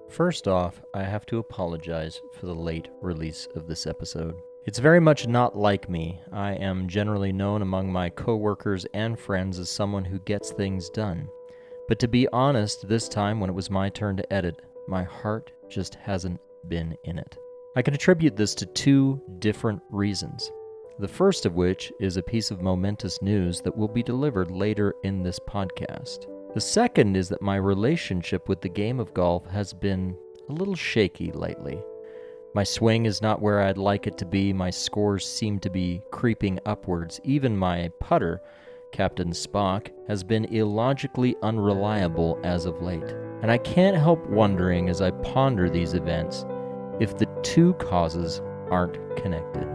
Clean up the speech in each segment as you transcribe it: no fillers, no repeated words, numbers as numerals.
First off, I have to apologize for the late release of this episode. It's very much not like me. I am generally known among my coworkers and friends as someone who gets things done. But to be honest, this time when it was my turn to edit, my heart just hasn't been in it. I can attribute this to two different reasons. The first of which is a piece of momentous news that will be delivered later in this podcast. The second is that my relationship with the game of golf has been a little shaky lately. My swing is not where I'd like it to be, my scores seem to be creeping upwards, even my putter, Captain Spock, has been illogically unreliable as of late. And I can't help wondering as I ponder these events if the two causes aren't connected.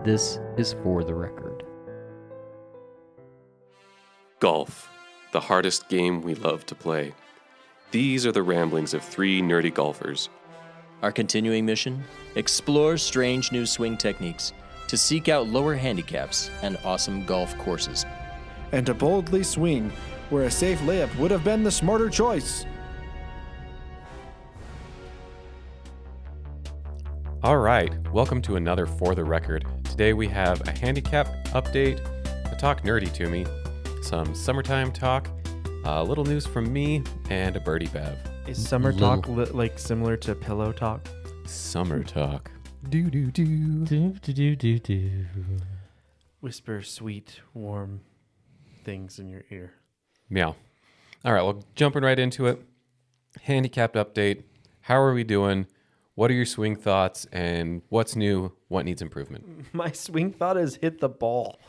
This is For the Record. Golf, the hardest game we love to play. These are the ramblings of three nerdy golfers. Our continuing mission? Explore strange new swing techniques to seek out lower handicaps and awesome golf courses. And to boldly swing where a safe layup would have been the smarter choice. All right, welcome to another For the Record. Today we have a handicap update, a talk nerdy to me, some summertime talk, a little news from me, and a birdie bev. Is summer talk like similar to pillow talk? Summer talk. Whisper sweet, warm things in your ear. Meow. All right, well, jumping right into it. Handicapped update. How are we doing? What are your swing thoughts, and what's new? What needs improvement? My swing thought is hit the ball.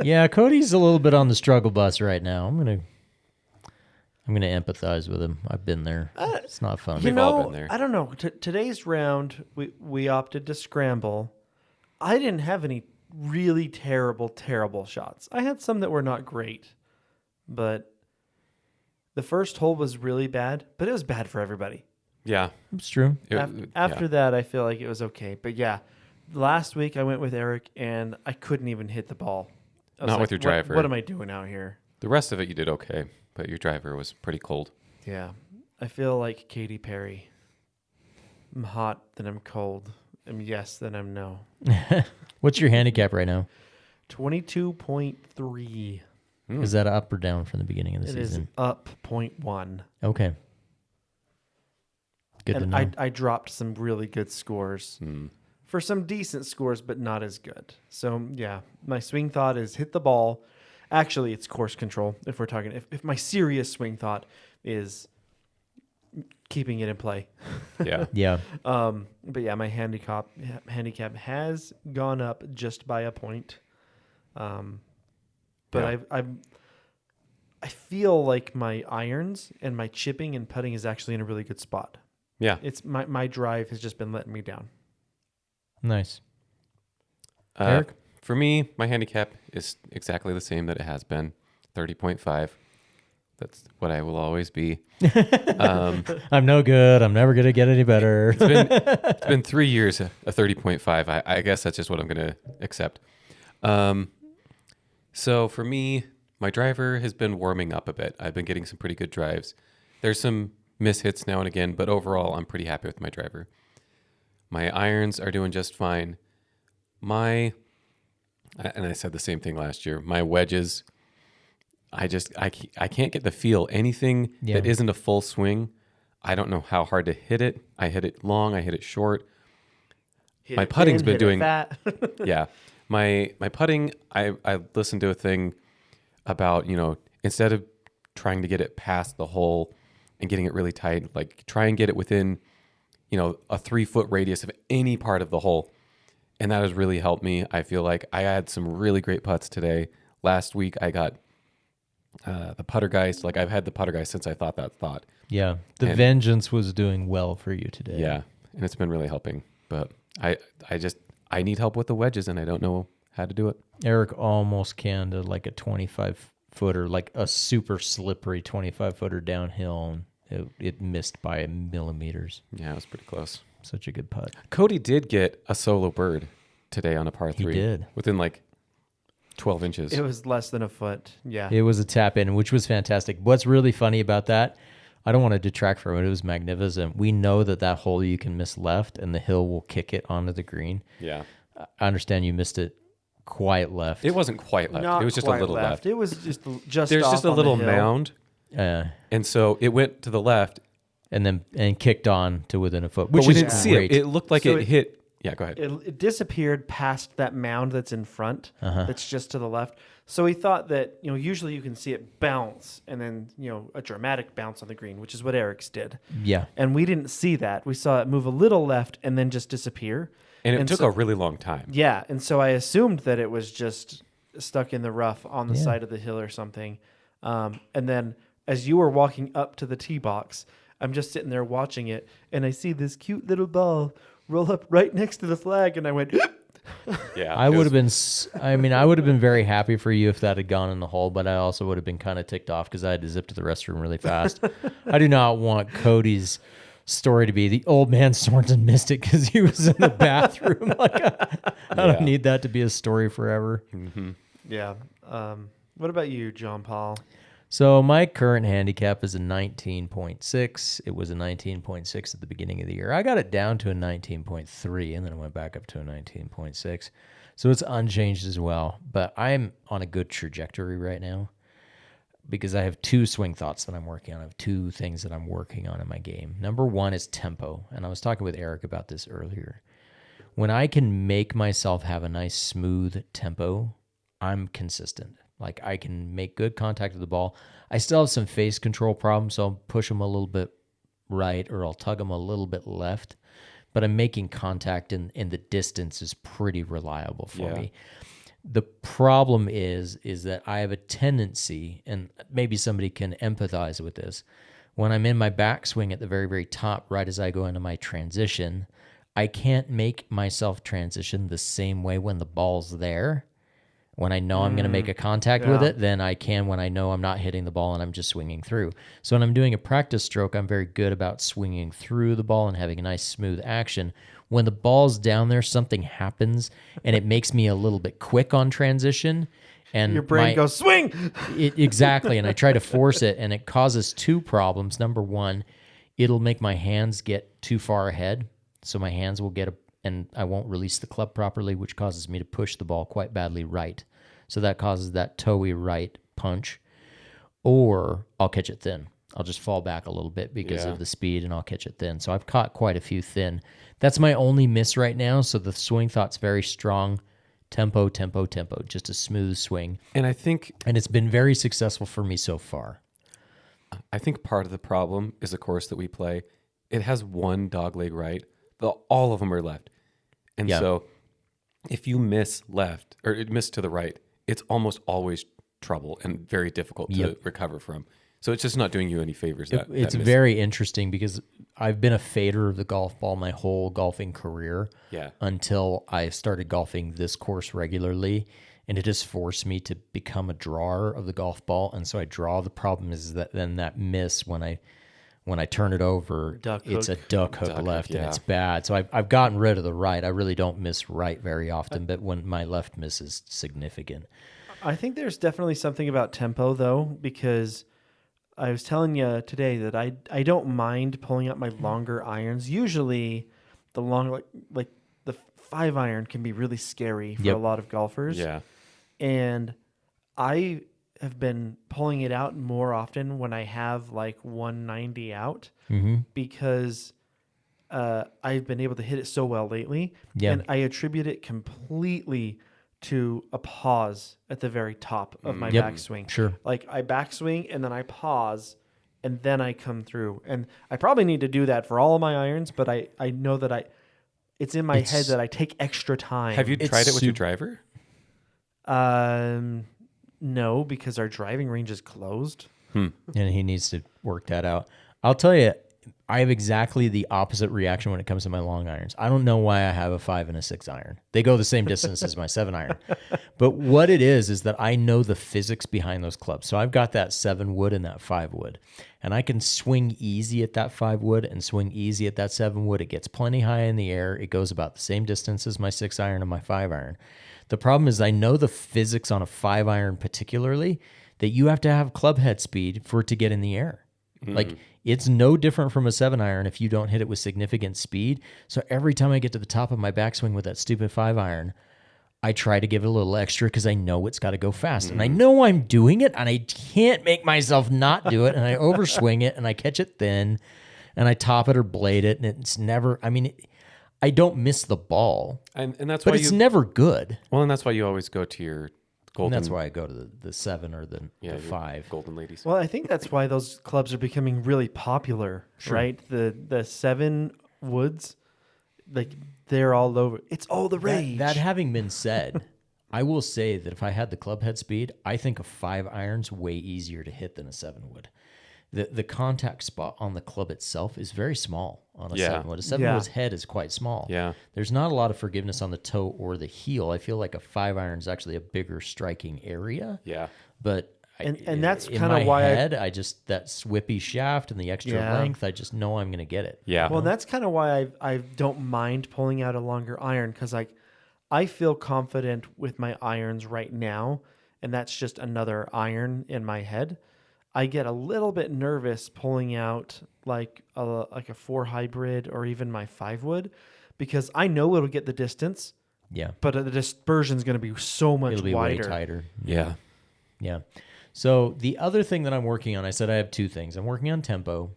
Yeah, Cody's a little bit on the struggle bus right now. I'm gonna empathize with him. I've been there. It's not fun. We've all been there. I don't know. Today's round, we opted to scramble. I didn't have any really terrible shots. I had some that were not great, but the first hole was really bad, but it was bad for everybody. Yeah. It's true. After that, I feel like it was okay. But yeah, last week I went with Eric, and I couldn't even hit the ball. Not with your driver. What am I doing out here? The rest of it you did okay, but your driver was pretty cold. Yeah. I feel like Katy Perry. I'm hot, then I'm cold. I'm yes, then I'm no. What's your handicap right now? 22.3. Is that up or down from the beginning of the It season? is up 0.1. Okay. Good to know. I dropped some really good scores for some decent scores, but not as good. So, yeah, my swing thought is hit the ball. Actually, it's course control. If we're talking, if my serious swing thought is keeping it in play. Yeah. Yeah. But yeah, my handicap has gone up just by a point. But Yeah. I feel like my irons and my chipping and putting is actually in a really good spot. Yeah. It's my drive has just been letting me down. Nice. Eric? For me, my handicap is exactly the same that it has been, 30.5. That's what I will always be. I'm no good. I'm never going to get any better. It's been 3 years, a 30.5. I guess that's just what I'm going to accept. So for me, my driver has been warming up a bit. I've been getting some pretty good drives. There's some mishits now and again, but overall, I'm pretty happy with my driver. My irons are doing just fine. And I said the same thing last year, my wedges, I can't get the feel. Anything that isn't a full swing, I don't know how hard to hit it. I hit it long, I hit it short. My putting's been doing fat. Yeah. My putting, I listened to a thing about, instead of trying to get it past the hole and getting it really tight, like try and get it within, a 3-foot radius of any part of the hole. And that has really helped me. I feel like I had some really great putts today. Last week I got the putter guys. Like I've had the putter guys since I thought that thought. Yeah. The Vengeance was doing well for you today. Yeah. And it's been really helping. But I need help with the wedges and I don't know how to do it. Eric almost canned like a 25-footer, like a super slippery 25-footer downhill. And it missed by millimeters. Yeah, it was pretty close. Such a good putt. Cody did get a solo bird today on a par 3. He did. Within like 12 inches. It was less than a foot. Yeah. It was a tap in, which was fantastic. What's really funny about that, I don't want to detract from it. It was magnificent. We know that hole you can miss left, and the hill will kick it onto the green. Yeah. I understand you missed it quite left. It wasn't quite left. Not It was just a quite little left. It was just There's off just a on the little hill. mound, and so it went to the left, and kicked on to within a foot, but which we is didn't see great. it. It looked like So it it- hit. Yeah, go ahead. It disappeared past that mound that's in front. That's just to the left. So we thought that usually you can see it bounce and then a dramatic bounce on the green, which is what Eric's did. Yeah. And we didn't see that. We saw it move a little left and then just disappear. And it took so- a really long time. Yeah, and so I assumed that it was just stuck in the rough on the side of the hill or something. And then as you were walking up to the tee box, I'm just sitting there watching it, and I see this cute little ball roll up right next to the flag, and I went, Yeah, I would have been. I would have been very happy for you if that had gone in the hole, but I also would have been kind of ticked off because I had to zip to the restroom really fast. I do not want Cody's story to be the old man Sorensen missed it because he was in the bathroom. I don't need that to be a story forever. yeah. What about you, John Paul? So my current handicap is a 19.6. It was a 19.6 at the beginning of the year. I got it down to a 19.3, and then it went back up to a 19.6. So it's unchanged as well. But I'm on a good trajectory right now because I have two swing thoughts that I'm working on. I have two things that I'm working on in my game. Number one is tempo, and I was talking with Eric about this earlier. When I can make myself have a nice smooth tempo, I'm consistent. Like I can make good contact with the ball. I still have some face control problems, so I'll push them a little bit right or I'll tug them a little bit left. But I'm making contact and the distance is pretty reliable for me. The problem is that I have a tendency, and maybe somebody can empathize with this, when I'm in my backswing at the very, very top, right as I go into my transition, I can't make myself transition the same way when the ball's there. When I know I'm going to make a contact with it, then I can when I know I'm not hitting the ball and I'm just swinging through. So when I'm doing a practice stroke, I'm very good about swinging through the ball and having a nice smooth action. When the ball's down there, something happens and it makes me a little bit quick on transition. And Your brain goes, swing! Exactly, and I try to force it, and it causes two problems. Number one, it'll make my hands get too far ahead, so my hands will get and I won't release the club properly, which causes me to push the ball quite badly right. So that causes that toey right punch. Or I'll catch it thin. I'll just fall back a little bit because of the speed, and I'll catch it thin. So I've caught quite a few thin. That's my only miss right now. So the swing thought's very strong. Tempo, tempo, tempo. Just a smooth swing. And I think And it's been very successful for me so far. part of the problem is a course that we play. It has one dogleg right. All of them are left. And so if you miss left or miss to the right, it's almost always trouble and very difficult to recover from. So it's just not doing you any favors. It's very interesting because I've been a fader of the golf ball my whole golfing career until I started golfing this course regularly. And it has forced me to become a drawer of the golf ball. And so I draw. The problem is that then that miss when I turn it over, it's a duck hook left, and it's bad. So I've gotten rid of the right. I really don't miss right very often, but when my left miss is significant. I think there's definitely something about tempo, though, because I was telling you today that I don't mind pulling out my longer irons. Usually, the long like the 5-iron can be really scary for a lot of golfers. Yeah, and I have been pulling it out more often when I have like 190 out because I've been able to hit it so well lately. Yeah. And I attribute it completely to a pause at the very top of my backswing. Sure. Like I backswing and then I pause and then I come through. And I probably need to do that for all of my irons, but I know that it's in my head that I take extra time. have you tried it with your driver? No, because our driving range is closed. And he needs to work that out. I'll tell you, I have exactly the opposite reaction when it comes to my long irons. I don't know why I have a 5 and a 6 iron. They go the same distance as my 7 iron. But what it is that I know the physics behind those clubs. So I've got that 7 wood and that 5 wood. And I can swing easy at that 5 wood and swing easy at that 7 wood. It gets plenty high in the air. It goes about the same distance as my 6 iron and my 5 iron. The problem is I know the physics on a 5 iron particularly, that you have to have club head speed for it to get in the air. Like it's no different from a 7-iron if you don't hit it with significant speed. So every time I get to the top of my backswing with that stupid 5-iron, I try to give it a little extra because I know it's got to go fast. And I know I'm doing it, and I can't make myself not do it. And I overswing it, and I catch it thin, and I top it or blade it, and it's never, I don't miss the ball, And that's but why it's never good. well, and that's why you always go to your And golden. that's why I go to the 7 or the your 5. golden ladies. Well, I think that's why those clubs are becoming really popular, right? The 7 woods, like they're all over. It's all the rage. That having been said, I will say that if I had the club head speed, I think a 5-iron's way easier to hit than a 7 wood. The contact spot on the club itself is very small on a 7 wood. A 7 wood's head is quite small. Yeah. There's not a lot of forgiveness on the toe or the heel. I feel like a 5-iron is actually a bigger striking area. Yeah. But And that's in kinda my why head, I just that swippy shaft and the extra Yeah. length, I just know I'm going to get it. Yeah. Well, that's kind of why I don't mind pulling out a longer iron, because like I feel confident with my irons right now, and that's just another iron in my head. I get a little bit nervous pulling out like a 4 hybrid or even my 5 wood, because I know it'll get the distance, Yeah. but the dispersion is going to be so much It'll be wider. way tighter. yeah. Yeah. So the other thing that I'm working on, I said I have 2 things. I'm working on tempo.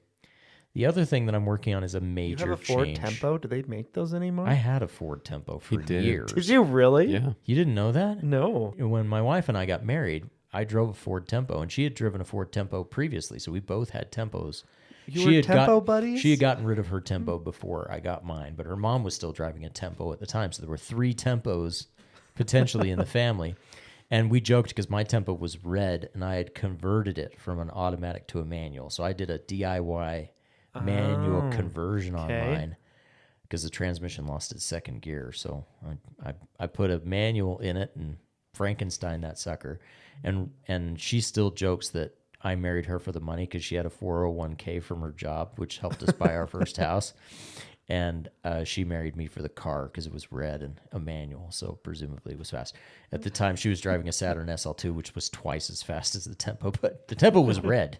The other thing that I'm working on is a You major have a Ford change. Tempo? Do they make those anymore? I had a Ford Tempo for did. years. Did you really? Yeah. You didn't know that? No. When my wife and I got married, I drove a Ford Tempo, and she had driven a Ford Tempo previously, so we both had Tempos. You were Tempo buddies? She had gotten rid of her Tempo before I got mine, but her mom was still driving a Tempo at the time, so there were 3 Tempos potentially in the family. And we joked because my Tempo was red, and I had converted it from an automatic to a manual. So I did a DIY manual conversion on okay. mine because the transmission lost its second gear. So I put a manual in it and Frankenstein that sucker. And she still jokes that I married her for the money because she had a 401k from her job, which helped us buy our first house. And she married me for the car because it was red and a manual, so presumably it was fast. At the time, she was driving a Saturn SL2, which was twice as fast as the Tempo, but the Tempo was red.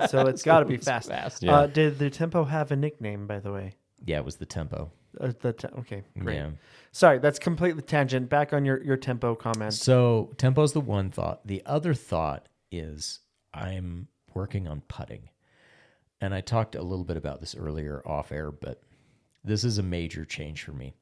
So it's got to be fast. Yeah. Did the Tempo have a nickname, by the way? Yeah, it was the Tempo. Okay, great. Yeah. Sorry, that's completely tangent. Back on your Tempo comments. So Tempo's the one thought. The other thought is I'm working on putting. And I talked a little bit about this earlier off air, but this is a major change for me.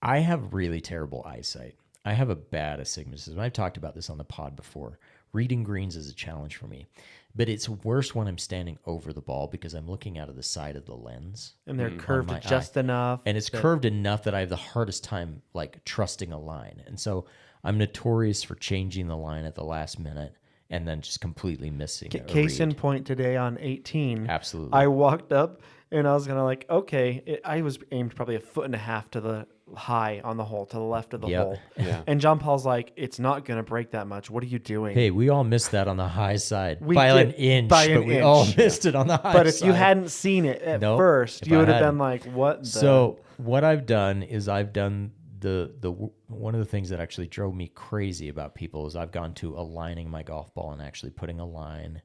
I have really terrible eyesight. I have a bad astigmatism. I've talked about this on the pod before. Reading greens is a challenge for me. But it's worse when I'm standing over the ball because I'm looking out of the side of the lens. And they're on curved my just eye. enough. And it's curved enough that I have the hardest time like trusting a line. And so I'm notorious for changing the line at the last minute and then just completely missing a Case in read. point today on 18. Absolutely. I walked up and I was going to like, okay. I was aimed probably 1.5 feet to the high on the hole, to the left of the Yep. hole. Yeah. And John Paul's like, it's not going to break that much. What are you doing? Hey, we all missed that on the high side We by did, an inch, by an but we inch. all missed it on the high side. But if you hadn't seen it at Nope. first, If you I would have hadn't. been like, what the? So what I've done is I've done the one of the things that actually drove me crazy about people is I've gone to aligning my golf ball and actually putting a line.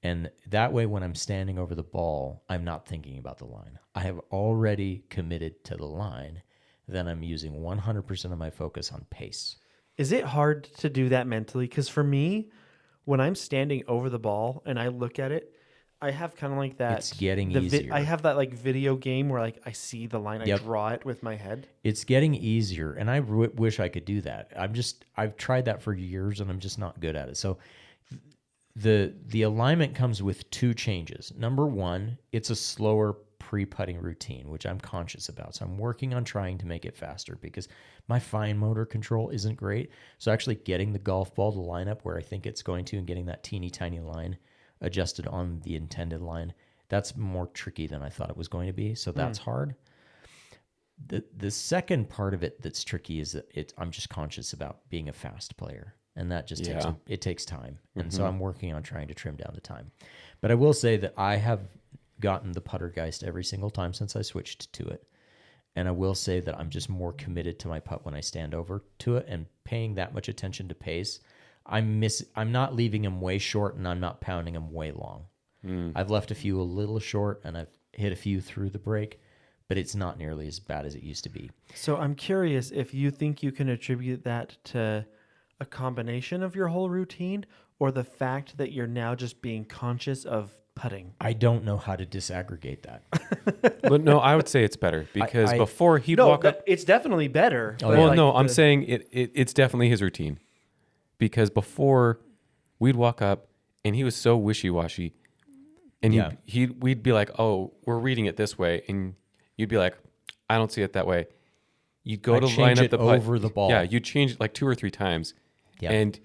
And that way, when I'm standing over the ball, I'm not thinking about the line. I have already committed to the line. Then I'm using 100% of my focus on pace. Is it hard to do that mentally? Because for me, when I'm standing over the ball and I look at it, I have kind of like that. It's getting the easier. I have that like video game where like I see the line, I Yep. draw it with my head. It's getting easier, and I wish I could do that. I've tried that for years, and I'm just not good at it. So the alignment comes with 2 changes. Number 1, it's a slower pre-putting routine, which I'm conscious about. So I'm working on trying to make it faster because my fine motor control isn't great. So actually getting the golf ball to line up where I think it's going to and getting that teeny tiny line adjusted on the intended line, that's more tricky than I thought it was going to be. So that's hard. The second part of it that's tricky is that I'm just conscious about being a fast player. And that just takes time. And so I'm working on trying to trim down the time. But I will say that I have gotten the Puttergeist every single time since I switched to it. And I will say that I'm just more committed to my putt when I stand over to it and paying that much attention to pace. I'm not leaving him way short and I'm not pounding him way long. I've left a few a little short, and I've hit a few through the break, but it's not nearly as bad as it used to be. So I'm curious if you think you can attribute that to a combination of your whole routine or the fact that you're now just being conscious of putting. I don't know how to disaggregate that. But no, I would say it's better because I- before he'd walk up. It's definitely better. Oh, but yeah. Well, like no, I'm the- saying it's definitely his routine because before we'd walk up and he was so wishy-washy and Yeah. we'd be like, oh, we're reading it this way. And you'd be like, I don't see it that way. You'd go I'd to change line up it the putt. over the ball. Yeah, you'd change it like 2 or 3 times. Yeah. And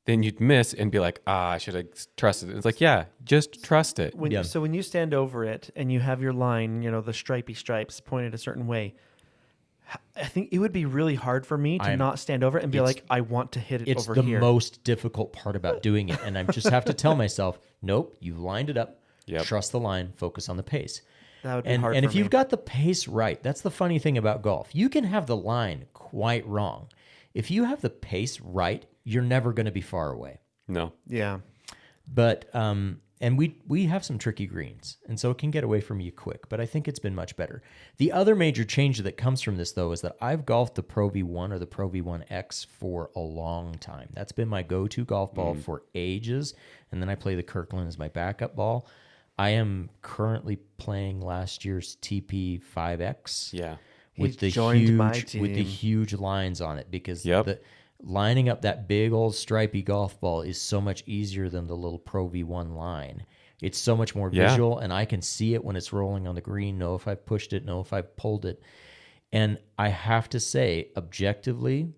then you'd miss and be like, I should have trusted it. It's like, yeah, just trust it. Yeah. So when you stand over it and you have your line, the stripy stripes pointed a certain way, I think it would be really hard for me to not stand over it and be like, I want to hit it It's over the here. most difficult part about doing it. And I just have to tell myself, nope, you've lined it up. Yep. Trust the line, focus on the pace. That would be And, hard and for if me. you've got the pace right, that's the funny thing about golf. You can have the line quite wrong. If you have the pace right, you're never going to be far away. No. Yeah. But and we have some tricky greens, and so it can get away from you quick. But I think it's been much better. The other major change that comes from this, though, is that I've golfed the Pro V1 or the Pro V1X for a long time. That's been my go-to golf ball for ages, and then I play the Kirkland as my backup ball. I am currently playing last year's TP5X. Yeah. With the He's joined my with the team. huge lines on it because Yep. lining up that big old stripy golf ball is so much easier than the little Pro V1 line. It's so much more Yeah. visual, and I can see it when it's rolling on the green, know if I've pushed it, know if I've pulled it. And I have to say, objectively,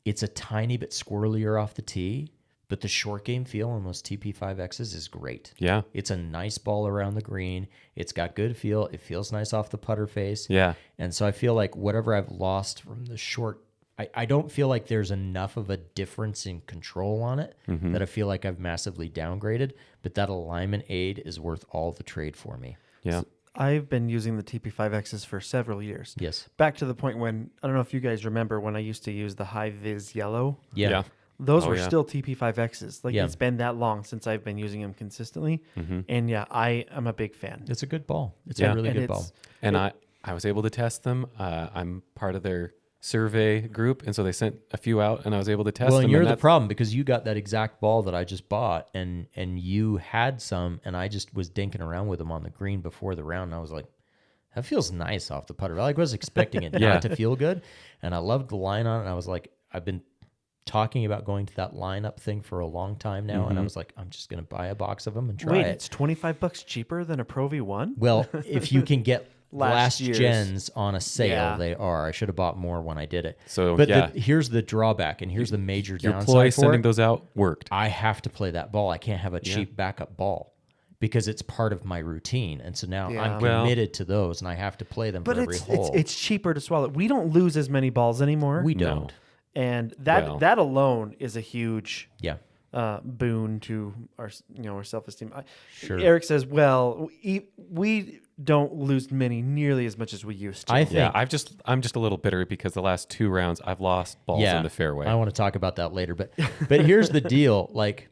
it's a tiny bit squirrelier off the tee, but the short game feel on those TP5Xs is great. Yeah. It's a nice ball around the green. It's got good feel. It feels nice off the putter face. Yeah. And so I feel like whatever I've lost from the short, I don't feel like there's enough of a difference in control on it that I feel like I've massively downgraded. But that alignment aid is worth all the trade for me. Yeah. I've been using the TP5Xs for several years. Yes. Back to the point when, I don't know if you guys remember when I used to use the high vis yellow. Yeah. Yeah. Those Oh, were yeah. still TP5Xs. Like Yeah. it's been that long since I've been using them consistently. And yeah, I am a big fan. It's a good ball. It's Yeah. a really And good it's- ball. And I was able to test them. I'm part of their survey group, and so they sent a few out, and I was able to test Well, them. and you're the that's- problem because you got that exact ball that I just bought, and you had some, and I just was dinking around with them on the green before the round, and I was like, that feels nice off the putter. I was expecting it Yeah. not to feel good, and I loved the line on it, and I was like, I've been talking about going to that lineup thing for a long time now, and I was like, I'm just going to buy a box of them and try Wait, it. it's $25 cheaper than a Pro V1? Well, if you can get Last last year's. gens on a sale, Yeah. they are. I should have bought more when I did it. So, but yeah. here's the drawback, and here's the major Your downside ploy for sending it. those out worked. I have to play that ball. I can't have a cheap backup ball because it's part of my routine. And so now Yeah. I'm Well- committed to those, and I have to play them But for every it's hole. it's cheaper to swallow. We don't lose as many balls anymore. we No. don't. and that Well. that alone is a huge Yeah. boon to our our self-esteem. Sure. Eric says, "Well, we don't lose many nearly as much as we used to." I think. Yeah, I'm just a little bitter because the last 2 rounds I've lost balls in the fairway. I want to talk about that later, but here's the deal: like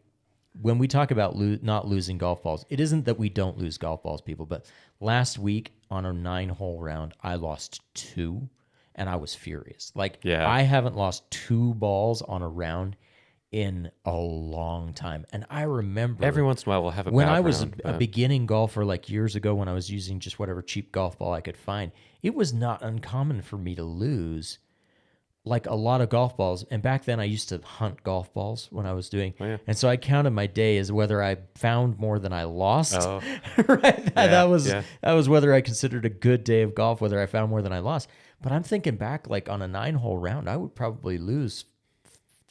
when we talk about not losing golf balls, it isn't that we don't lose golf balls, people. But last week on a 9-hole round, I lost 2, and I was furious. Like Yeah. I haven't lost 2 balls on a round in a long time, and I remember Every once in a while we'll have a when bad I was round, a but- beginning golfer, like years ago, when I was using just whatever cheap golf ball I could find, it was not uncommon for me to lose like a lot of golf balls. And back then I used to hunt golf balls when I was doing. Oh, yeah. And so I counted my day as whether I found more than I lost. Oh. Right. That was yeah. that was whether I considered a good day of golf, whether I found more than I lost. But I'm thinking back, like on a 9-hole round, I would probably lose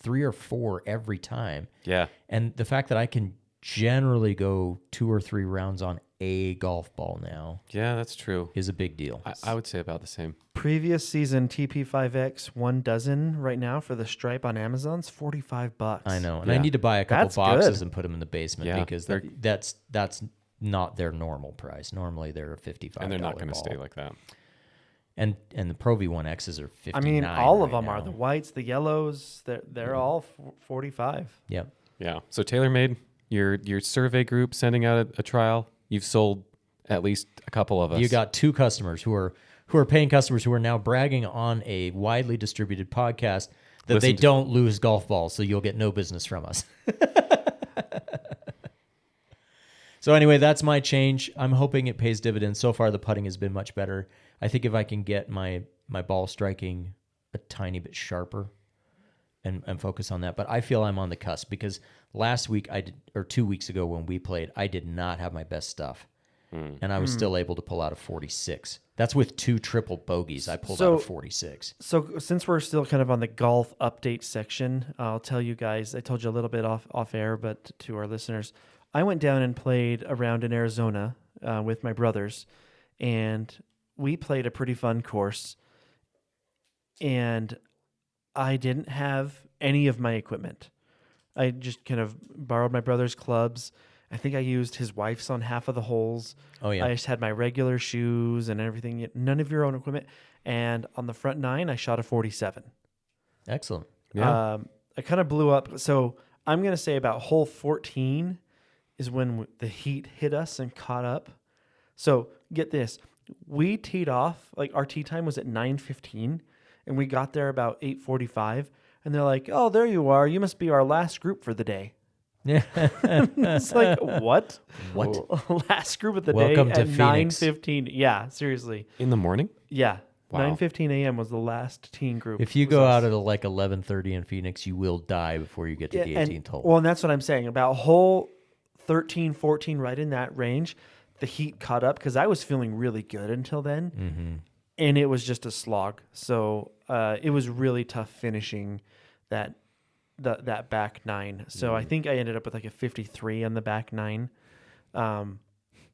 3 or 4 every time. Yeah. And the fact that I can generally go 2 or 3 rounds on a golf ball now Yeah, that's true. is a big deal. I would say about the same. Previous season TP5X 1 dozen right now for the stripe on Amazon's $45. I know, and I Yeah. need to buy a couple That's boxes good. and put them in the basement Yeah, because they're- that's not their normal price. Normally they're a $55. And they're not going to ball. stay like that. And the Pro V1Xs are 59. I mean, all of right them are now. the whites, the yellows. They're all 45. Yeah. Yeah. So TaylorMade, your survey group sending out a trial, you've sold at least a couple of us. You got 2 customers who are paying customers who are now bragging on a widely distributed podcast that they don't lose golf balls, so you'll get no business from us. So anyway, that's my change. I'm hoping it pays dividends. So far, the putting has been much better. I think if I can get my ball striking a tiny bit sharper and focus on that. But I feel I'm on the cusp because last week or 2 weeks ago when we played, I did not have my best stuff. And I was still able to pull out a 46. That's with 2 triple bogeys. I pulled out a 46. So since we're still kind of on the golf update section, I'll tell you guys, I told you a little bit off air, but to our listeners, I went down and played a round in Arizona with my brothers, and we played a pretty fun course, and I didn't have any of my equipment. I just kind of borrowed my brother's clubs. I think I used his wife's on half of the holes. Oh, yeah. I just had my regular shoes and everything, none of your own equipment. And on the front 9, I shot a 47. Excellent. Yeah. I kind of blew up. So I'm going to say about hole 14 is when the heat hit us and caught up. So get this. We teed off, like our tee time was at 9:15, and we got there about 8:45. And they're like, "Oh, there you are. You must be our last group for the day." Yeah. It's like, what? What? Last group of the Welcome day to at Phoenix. 9:15. Yeah, seriously. In the morning? Yeah. Wow. 9:15 a.m. was the last teen group. If you was go us. out at like 11:30 in Phoenix, you will die before you get to the 18th hole. Well, and that's what I'm saying. About hole 13, 14, right in that range, the heat caught up because I was feeling really good until then. Mm-hmm. And it was just a slog. So it was really tough finishing that back 9. So I think I ended up with like a 53 on the back 9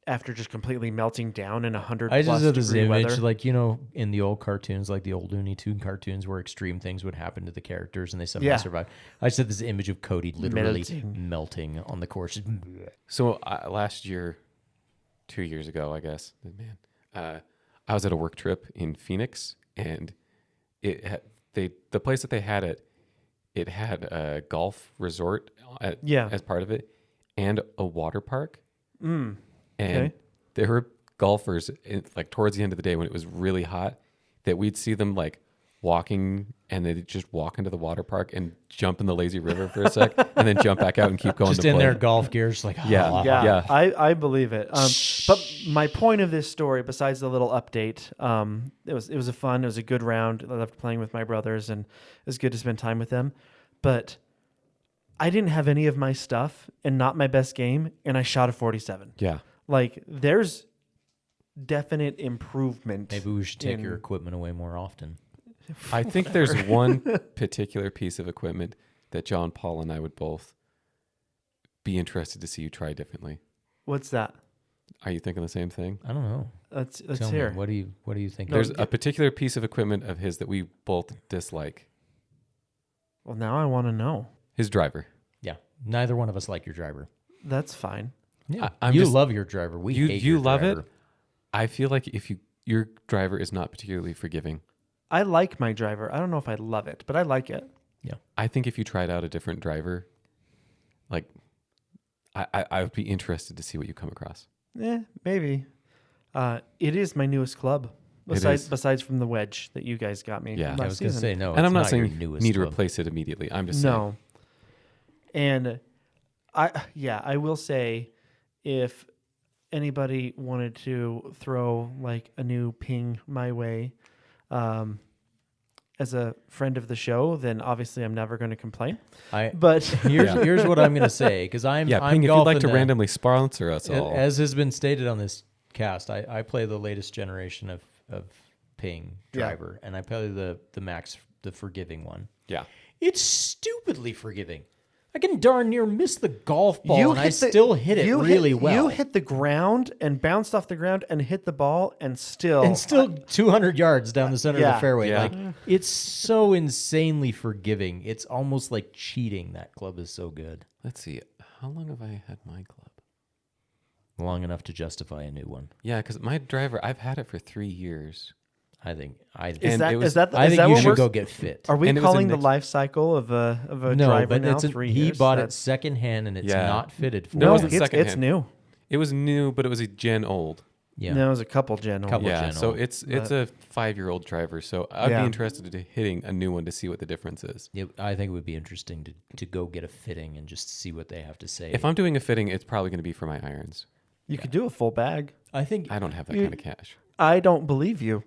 after just completely melting down in 100 I plus just had this degree image, weather. like, in the old cartoons, like the old Looney Tune cartoons where extreme things would happen to the characters and they somehow Yeah. survive. I just had this image of Cody literally Melting. melting on the course. So last year, 2 years ago, I guess, man, I was at a work trip in Phoenix, and the place that they had it had a golf resort as part of it, and a water park. And Okay. there were golfers like towards the end of the day when it was really hot that we'd see them like walking, and they'd just walk into the water park and jump in the lazy river for a sec and then jump back out and keep going Just to in play. their golf gear, just like, Yeah. Yeah, I believe it. But my point of this story, besides the little update, it was a good round. I loved playing with my brothers, and it was good to spend time with them. But I didn't have any of my stuff and not my best game, and I shot a 47. Yeah. Like, there's definite improvement. Maybe we should take in- your equipment away more often. I think there's one particular piece of equipment that John Paul and I would both be interested to see you try differently. What's that? Are you thinking the same thing? I don't know. Let's Tell hear. me, what do you think? There's a particular piece of equipment of his that we both dislike. Well, now I want to know. His driver. Yeah, neither one of us like your driver. That's fine. Yeah, I'm you just- love your driver. We hate You your love driver. it. I feel like your driver is not particularly forgiving. I like my driver. I don't know if I love it, but I like it. Yeah, I think if you tried out a different driver, like I would be interested to see what you come across. Maybe. It is my newest club. is. Besides from the wedge that you guys got me. Yeah. last I was going to season. say no. And I'm not your saying you newest need to club. replace it immediately. I'm just saying. No. And I will say, if anybody wanted to throw like a new ping my way, as a friend of the show, then obviously I'm never going to complain. But Here's what I'm going to say, because I'm Yeah, Ping, if you'd golfing like to randomly sponsor us all. As has been stated on this cast, I play the latest generation of Ping driver, and I play the Max, the forgiving one. Yeah. It's stupidly forgiving. I can darn near miss the golf ball, and I hit the- still hit it you really well. You hit the ground and bounced off the ground and hit the ball and still 200 yards down the center of Yeah. the fairway. Yeah. Like, it's so insanely forgiving. It's almost like cheating. That club is so good. Let's see. How long have I had my club? Long enough to justify a new one. Yeah, because my driver, I've had it for 3 years. I think And Is that it was- is that I is think that you what should we're- go get fit. Are we And it was a calling the next- life cycle of a No, driver but now it's 3 he years? bought it That's- secondhand and it's Yeah. not fitted for No, it No, wasn't it's secondhand. new. It was new, but it was a gen old. Yeah. No, it was a couple gen old. Couple- Yeah, gen so old. it's a 5-year-old driver. So I'd Yeah. be interested in hitting a new one to see what the difference is. I think it would be interesting to go get a fitting and just see what they have to say. If I'm doing a fitting, it's probably going to be for my irons. You could do a full bag. I think I don't have that You- kind of cash. I don't believe you.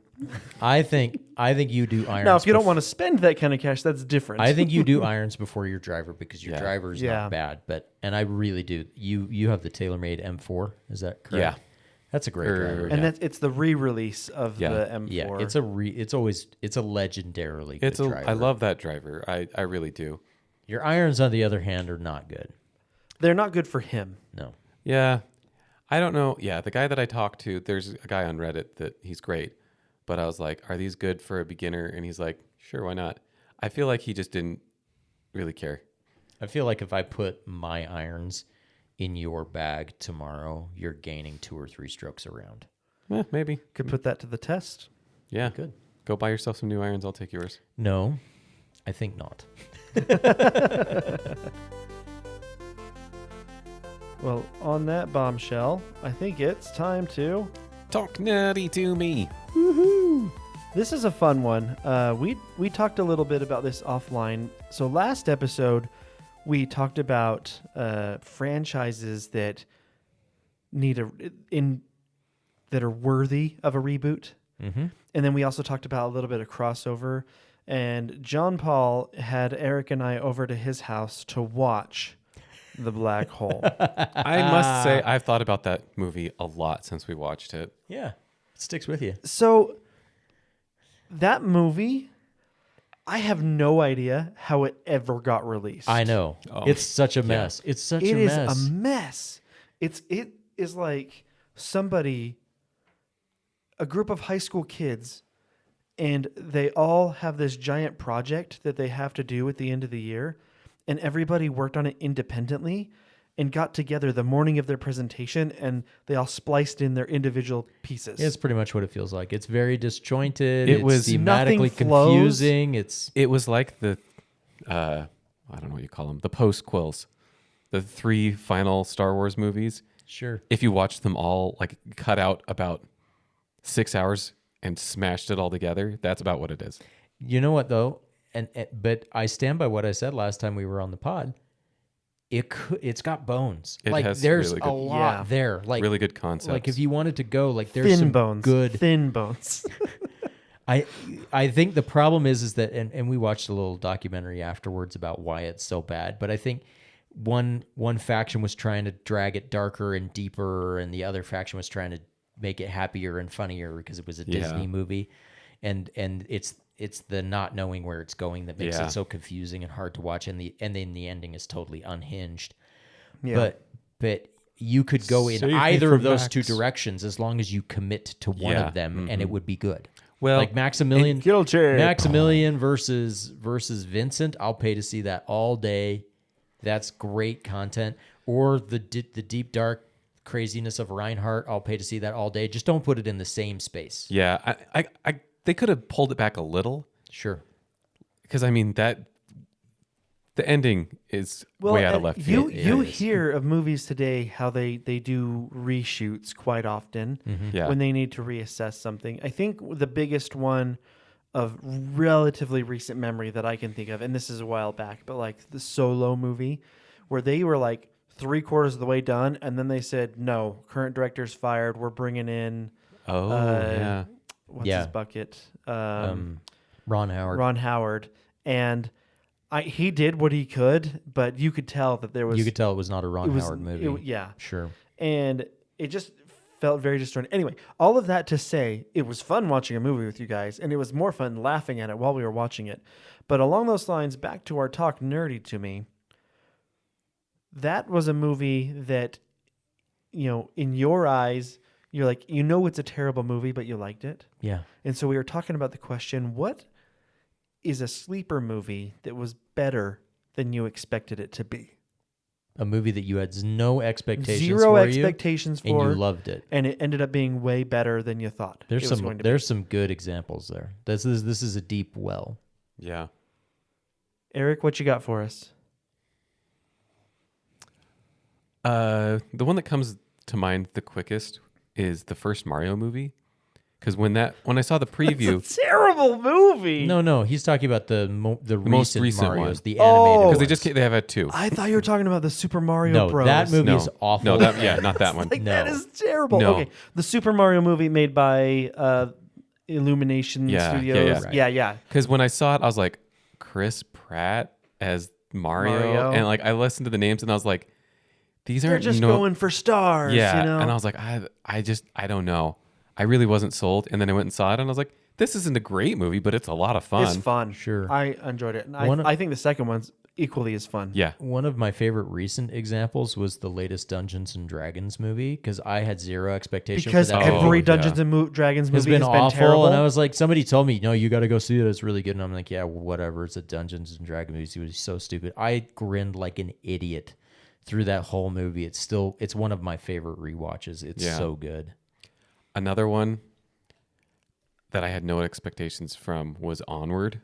I think you do irons. Now, if you don't want to spend that kind of cash, that's different. I think you do irons before your driver because your Yeah. driver is Yeah. not bad. And I really do. You have the TaylorMade M4, is that correct? Yeah. That's a great Or- driver. and Yeah. it's the re-release of Yeah. the M4. Yeah, it's a legendarily good driver. I love that driver. I really do. Your irons, on the other hand, are not good. They're not good for him. No. Yeah. I don't know. Yeah, the guy that I talked to, there's a guy on Reddit that he's great. But I was like, are these good for a beginner? And he's like, sure, why not? I feel like he just didn't really care. I feel like if I put my irons in your bag tomorrow, you're gaining 2 or 3 strokes around. Maybe. Could put that to the test. Yeah. Good. Go buy yourself some new irons. I'll take yours. No, I think not. Well, on that bombshell, I think it's time to. Talk nerdy to me. This is a fun one. We talked a little bit about this offline. So last episode, we talked about franchises that need that are worthy of a reboot, Mm-hmm. and then we also talked about a little bit of crossover. And John Paul had Eric and I over to his house to watch The Black Hole. I must say, I've thought about that movie a lot since we watched it. Yeah, it sticks with you. So that movie, I have no idea how it ever got released. I know. Oh. It's such a mess. It's such It a is mess. a mess. It is like a group of high school kids, and they all have this giant project that they have to do at the end of the year, and everybody worked on it independently and got together the morning of their presentation, and they all spliced in their individual pieces. It's pretty much what it feels like. It's very disjointed. It It's was- thematically nothing flows. confusing. It's It was like the, I don't know what you call them, the post-quills. The 3 final Star Wars movies. sure. If you watched them all, like cut out about 6 hours and smashed it all together, that's about what it is. You know what though, but I stand by what I said last time we were on the pod. It's got bones. It like has there's really a good- lot Yeah. there. Like Really good concepts. Like if you wanted to go, like there's thin some bones. good. Thin bones. I think the problem is that and we watched a little documentary afterwards about why it's so bad. But I think one faction was trying to drag it darker and deeper, and the other faction was trying to make it happier and funnier because it was a Disney movie, and it's the not knowing where it's going that makes Yeah. it so confusing and hard to watch, and then the ending is totally unhinged. Yeah. But you could go in Save me either from of those Max. two directions as long as you commit to one Yeah. of them, and it would be good. Well, Like Maximilian, Guilty. Maximilian versus Vincent, I'll pay to see that all day. That's great content. Or the deep dark craziness of Reinhardt, I'll pay to see that all day. Just don't put it in the same space. yeah, I they could have pulled it back a little Sure. because I mean that the ending is way out of left You field. you is. hear of movies today how they do reshoots quite often Yeah. when they need to reassess something. I think the biggest one of relatively recent memory that I can think of, and this is a while back, but like the Solo movie, where they were like 3/4 of the way done, and then they said, "No, current director's fired. We're bringing in Oh yeah. what's Yeah. his bucket, Ron Howard. Ron Howard," and he did what he could, but you could tell that there was You could tell it was not a Ron it was Howard movie. yeah, Sure. and it just felt very disjointed. Anyway, all of that to say, it was fun watching a movie with you guys, and it was more fun laughing at it while we were watching it. But along those lines, back to our talk nerdy to me, that was a movie that, in your eyes, you're like, it's a terrible movie, but you liked it. Yeah. And so we were talking about the question, what is a sleeper movie that was better than you expected it to be? A movie that you had no expectations Zero for expectations you, and for, you loved it. and it ended up being way better than you thought. There's it was going to be. some good examples there. This is a deep well. Yeah. Eric, what you got for us? The one that comes to mind the quickest is the first Mario movie. Because when I saw the preview, It's a terrible movie. No, he's talking about the most recent recent Marios, one. the Oh. animated. because ones. they have had two. I thought you were talking about the Super Mario no, Bros. that movie No. is awful. No, not that one. Like, No. that is terrible. No. Okay, the Super Mario movie made by Illumination Yeah, Studios. yeah. Yeah. Because when I saw it, I was like, Chris Pratt as Mario. And like I listened to the names and I was like, these They're aren't just going for stars. Yeah, you know? and I was like, I don't know. I really wasn't sold. And then I went and saw it, and I was like, this isn't a great movie, but it's a lot of fun. It's fun. Sure. I enjoyed it. And One of- I think the second one's equally as fun. Yeah, One of my favorite recent examples was the latest Dungeons and Dragons movie because I had zero expectation Because for that. every Oh, Dungeons yeah. and Dragons movie It's been has awful, been terrible. and I was like, somebody told me, no, you got to go see it. It's really good, and I'm like, yeah, whatever. It's a Dungeons and Dragons movie. It was so stupid. I grinned like an idiot through that whole movie. It's one of my favorite rewatches. It's Yeah. so good. another one that I had no expectations from was Onward.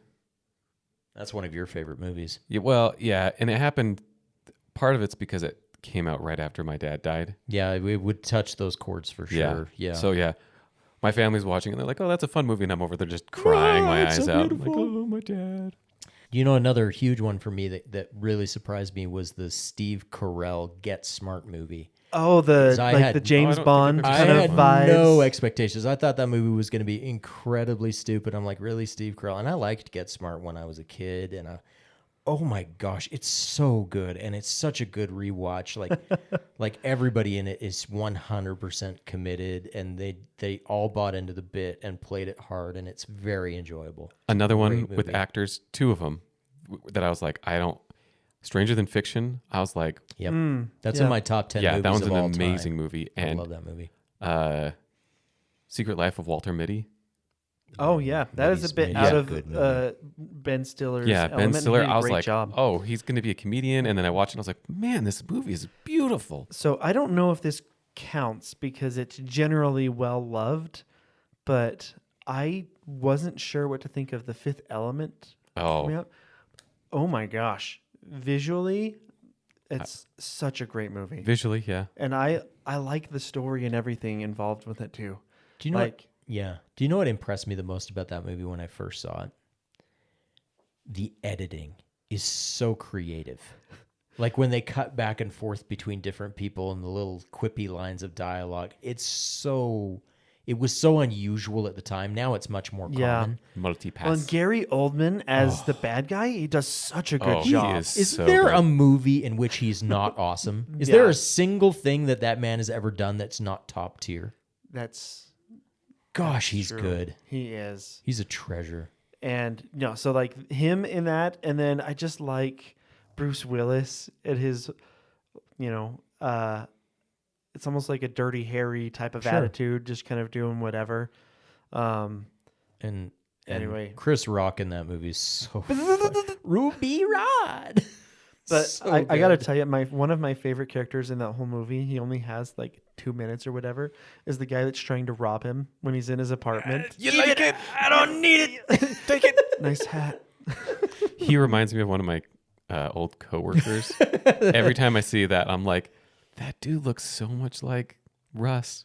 That's one of your favorite movies. Yeah, well, yeah, and it happened. Part of it's because it came out right after my dad died. Yeah, we would touch those chords for sure. Yeah. So yeah, my family's watching and they're like, "Oh, that's a fun movie," and I'm over there just crying my eyes out. I'm like, oh, my dad. You know, another huge one for me that really surprised me was the Steve Carell Get Smart movie. Oh, the I like had- the James I don't Bond think I kind had of vibes. no expectations. I thought that movie was going to be incredibly stupid. I'm like, really, Steve Carell? And I liked Get Smart when I was a kid. And oh my gosh, it's so good. And it's such a good rewatch. Like, like everybody in it is 100% committed. And they all bought into the bit and played it hard. And it's very enjoyable. Another one great with movie. actors, two of them, that I was like, Stranger Than Fiction. I was like, Yep. That's yeah. in my top 10 yeah, movies that one's of an all amazing time. movie. I And love that movie. Secret Life of Walter Mitty. Oh yeah, that is a bit Mitty's out a of good movie. Ben Stiller's. Yeah, Ben element. He Stiller. did a I was great like, job. oh, he's going to be a comedian. And then I watched it and I was like, man, this movie is beautiful. So I don't know if this counts because it's generally well loved, but I wasn't sure what to think of The Fifth Element. coming Oh, out. Oh my gosh! Visually, it's such a great movie, visually, yeah. and I like the story and everything involved with it too. Do you know like- what? Yeah. Do you know what impressed me the most about that movie when I first saw it? The editing is so creative. Like when they cut back and forth between different people and the little quippy lines of dialogue, it was so unusual at the time. Now it's much more Yeah. common. Multi-pass. Well, and Gary Oldman as the bad guy, he does such a good Oh, he job. is Is so there good. a movie in which he's not awesome? Is Yeah. there a single thing that man has ever done that's not top tier? That's Gosh, he's true. good. He is. He's a treasure. And so like him in that, and then I just like Bruce Willis at his, it's almost like a Dirty Harry type of Sure. attitude, just kind of doing whatever. And Anyway. Chris Rock in that movie is so fun. Ruby Rod. But So I gotta good. tell you, one of my favorite characters in that whole movie, he only has like 2 minutes or whatever, is the guy that's trying to rob him when he's in his apartment. You like it? I don't need it. Take it. Nice hat. He reminds me of one of my old coworkers. Every time I see that, I'm like, that dude looks so much like Russ.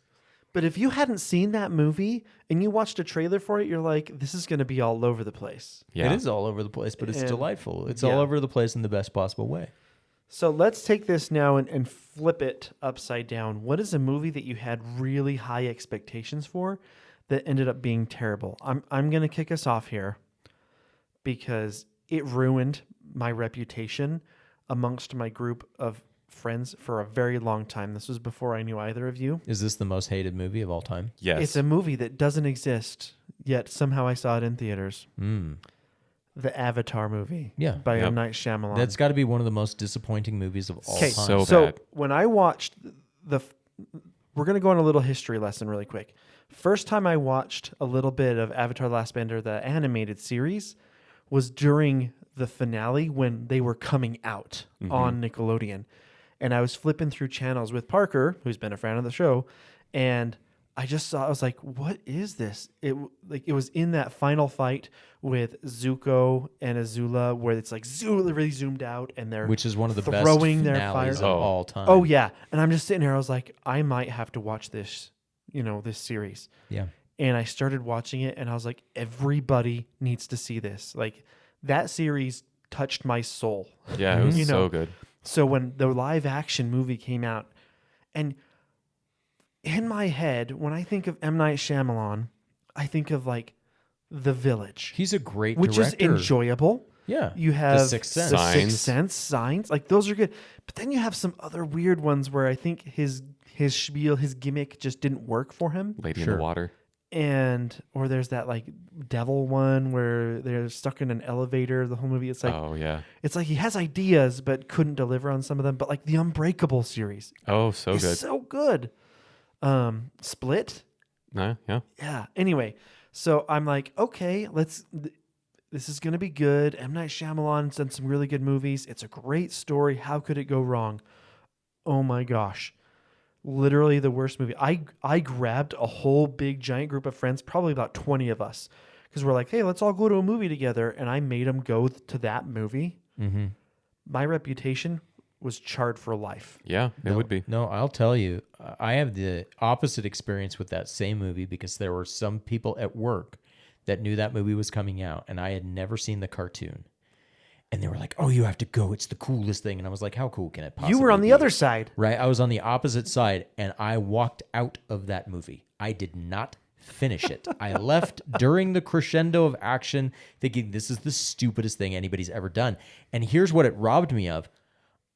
But if you hadn't seen that movie and you watched a trailer for it, you're like, this is going to be all over the place. Yeah. It is all over the place, but it's And- delightful. It's yeah. all over the place in the best possible way. So let's take this now and flip it upside down. What is a movie that you had really high expectations for that ended up being terrible? I'm going to kick us off here because it ruined my reputation amongst my group of friends for a very long time. This was before I knew either of you. Is this the most hated movie of all time? Yes. It's a movie that doesn't exist, yet somehow I saw it in theaters. Mm. The Avatar movie Yeah. by Yep. M. Night Shyamalan. That's got to be one of the most disappointing movies of all time. So bad. when I watched we're going to go on a little history lesson really quick. First time I watched a little bit of Avatar Last Bender, the animated series, was during the finale when they were coming out on Nickelodeon. and I was flipping through channels with Parker, who's been a fan of the show, and I just saw. I was like, "What is this?" It was in that final fight with Zuko and Azula, where it's like really zoomed out, and they're Which is one of the best throwing their finales fire. of all time. Oh yeah, and I'm just sitting here. I was like, I might have to watch this, this series. Yeah. And I started watching it, and I was like, everybody needs to see this. Like, that series touched my soul. Yeah, it was so good. So when the live action movie came out, and in my head, when I think of M. Night Shyamalan, I think of like The Village, He's a great which director. is enjoyable. Yeah. You have The Sixth Sense. The Signs. Sixth Sense, Signs, like those are good. But then you have some other weird ones where I think his spiel, his gimmick just didn't work for him. Lady in Sure. the Water. Or there's that like devil one where they're stuck in an elevator the whole movie. It's like Oh, yeah. it's like he has ideas but couldn't deliver on some of them. But like the Unbreakable series Oh, so is good. so good. Split, Yeah. yeah. Anyway, so I'm like, okay, this is gonna be good. M. Night Shyamalan's done some really good movies. It's a great story. How could it go wrong? Oh my gosh. Literally the worst movie. I grabbed a whole big giant group of friends, probably about 20 of us, because we're like, hey, let's all go to a movie together. And I made them go to that movie. Mm-hmm. My reputation was charred for life. Yeah, it would be. No, I'll tell you, I have the opposite experience with that same movie because there were some people at work that knew that movie was coming out, and I had never seen the cartoon. And they were like, "Oh, you have to go. It's the coolest thing." And I was like, "How cool can it possibly You were on the be?" other side. Right? I was on the opposite side, and I walked out of that movie. I did not finish it. I left during the crescendo of action thinking this is the stupidest thing anybody's ever done. And here's what it robbed me of.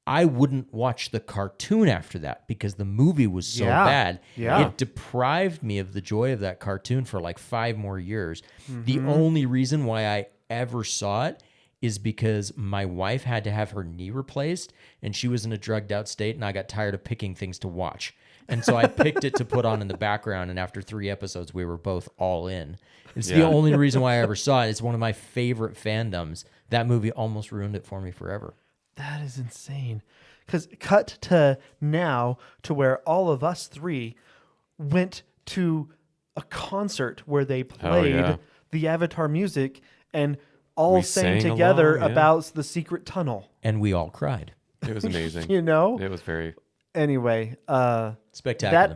I wouldn't watch the cartoon after that because the movie was so Yeah. bad. Yeah. It deprived me of the joy of that cartoon for like 5 more years. The only reason why I ever saw it is because my wife had to have her knee replaced and she was in a drugged out state and I got tired of picking things to watch. And so I picked it to put on in the background, and after 3 episodes, we were both all in. It's the Yeah. only reason why I ever saw it. It's one of my favorite fandoms. That movie almost ruined it for me forever. That is insane. Because cut to now to where all of us 3 went to a concert where they played yeah. the Avatar music and all We sang sang together along, yeah. about the secret tunnel. And we all cried. It was amazing. You know? It was very. Anyway, Spectacular.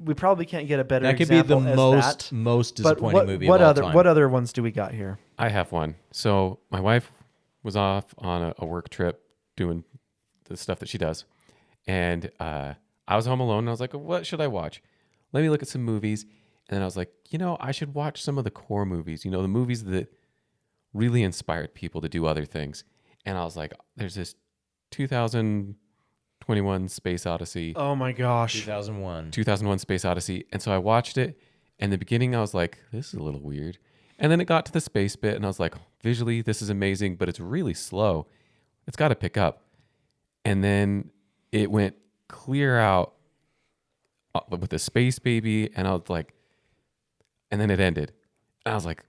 we probably can't get a better That could be the example as most that. most But disappointing movie what of all other time. what other ones do we got here? I have one. So my wife was off on a work trip doing the stuff that she does. And I was home alone and I was like, what should I watch? Let me look at some movies. And then I was like, I should watch some of the core movies, the movies that really inspired people to do other things. And I was like, there's this 2021 Space Odyssey. Oh my gosh. 2001 Space Odyssey. And so I watched it. And in the beginning, I was like, this is a little weird. And then it got to the space bit, and I was like, visually, this is amazing, but it's really slow. It's got to pick up. And then it went clear out with the space baby, and I was like, and then it ended. And I was like,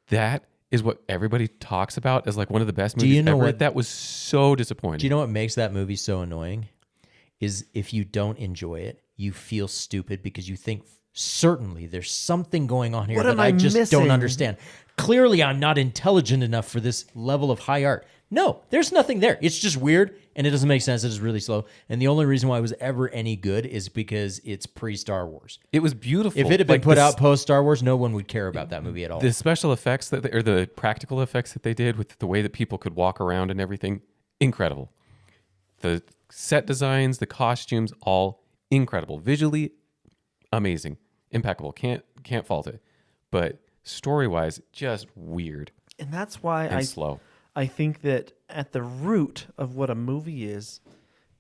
that is what everybody talks about as like one of the best movies you know ever. what- That was so disappointing. Do you know what makes that movie so annoying? Is if you don't enjoy it, you feel stupid because you think certainly there's something going on here What that am I I just missing? don't understand. Clearly, I'm not intelligent enough for this level of high art. No, there's nothing there. It's just weird and it doesn't make sense. It is really slow. And the only reason why it was ever any good is because it's pre-Star Wars. It was beautiful. If it had been Like, put this- out post-Star Wars, no one would care about that movie at all. The special effects or the practical effects that they did with the way that people could walk around and everything, incredible. The set designs, the costumes, all incredible. Visually, amazing, impeccable. Can't fault it. But story-wise, just weird And that's why and slow. I think that at the root of what a movie is,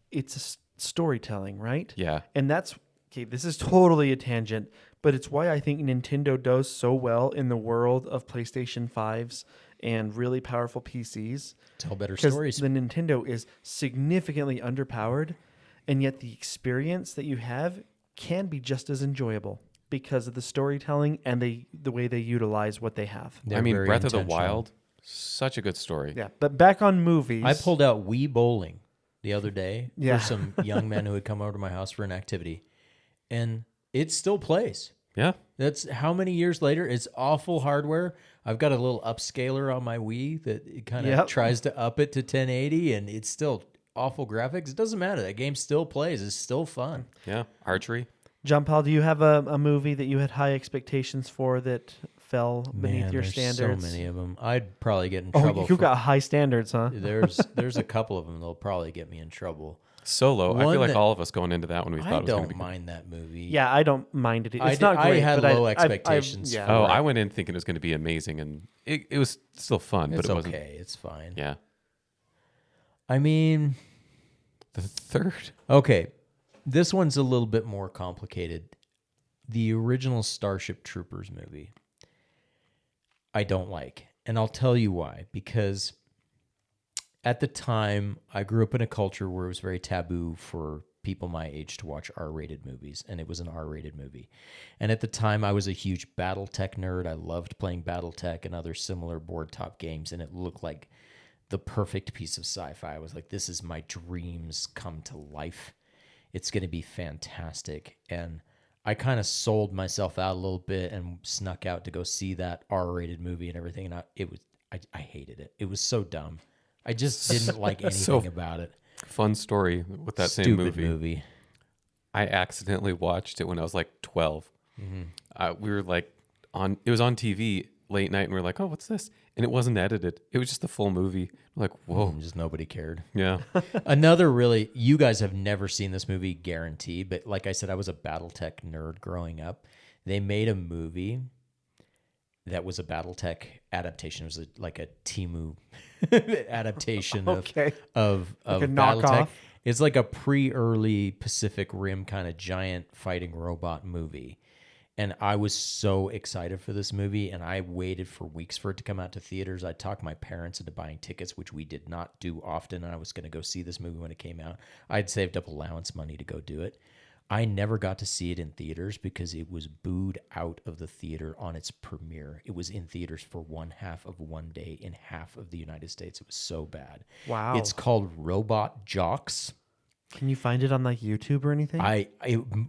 it's storytelling, right? Yeah. And that's okay. This is totally a tangent, but it's why I think Nintendo does so well in the world of PlayStation 5s and really powerful PCs. Tell better Because stories. the Nintendo is significantly underpowered, and yet the experience that you have can be just as enjoyable because of the storytelling and the way they utilize what they have. They're I mean, very Breath of the intentional. Wild, such a good story. Yeah, but back on movies. I pulled out Wii Bowling the other day Yeah. for some young men who had come over to my house for an activity, and it still plays. Yeah. That's how many years later? It's awful hardware. I've got a little upscaler on my Wii that it kind of Yep. tries to up it to 1080, and it's still awful graphics. It doesn't matter. That game still plays. It's still fun. Yeah. Archery. John Paul, do you have a movie that you had high expectations for that fell beneath Man, your there's standards? so many of them. I'd probably get in Oh, trouble. you got high standards, huh? There's a couple of them that'll probably get me in trouble. Solo. I One feel like that- all of us going into that when we I thought it was going don't to be. mind that movie. Yeah, I don't mind it. It's I not did- I great. had but low I've- expectations yeah. for Oh, Right. I went in thinking it was going to be amazing, and it was still fun, It's but it wasn't. okay. It's fine. Yeah. I mean, The third. okay, this one's a little bit more complicated. The original Starship Troopers movie, I don't like. And I'll tell you why. Because at the time, I grew up in a culture where it was very taboo for people my age to watch R-rated movies, and it was an R-rated movie. And at the time, I was a huge BattleTech nerd. I loved playing BattleTech and other similar board-top games, and it looked like the perfect piece of sci-fi. I was like, this is my dreams come to life. It's going to be fantastic. And I kind of sold myself out a little bit and snuck out to go see that R-rated movie and everything. And I hated it. It was so dumb. I just didn't like anything So about it. Fun story with that same Stupid movie. I accidentally watched it when I was like 12. We were like it was on TV late night, and we were like, oh, what's this? And it wasn't edited. It was just the full movie. We're like, whoa. Just nobody cared. Yeah. Another really, you guys have never seen this movie, guaranteed. But like I said, I was a BattleTech nerd growing up. They made a movie that was a BattleTech adaptation. It was like a Temu adaptation Okay. of Like a BattleTech. knockoff? It's like a pre-early Pacific Rim kind of giant fighting robot movie. And I was so excited for this movie, and I waited for weeks for it to come out to theaters. I talked my parents into buying tickets, which we did not do often, and I was going to go see this movie when it came out. I'd saved up allowance money to go do it. I never got to see it in theaters because it was booed out of the theater on its premiere. It was in theaters for one half of one day in half of the United States. It was so bad. Wow. It's called Robot Jocks. Can you find it on like YouTube or anything?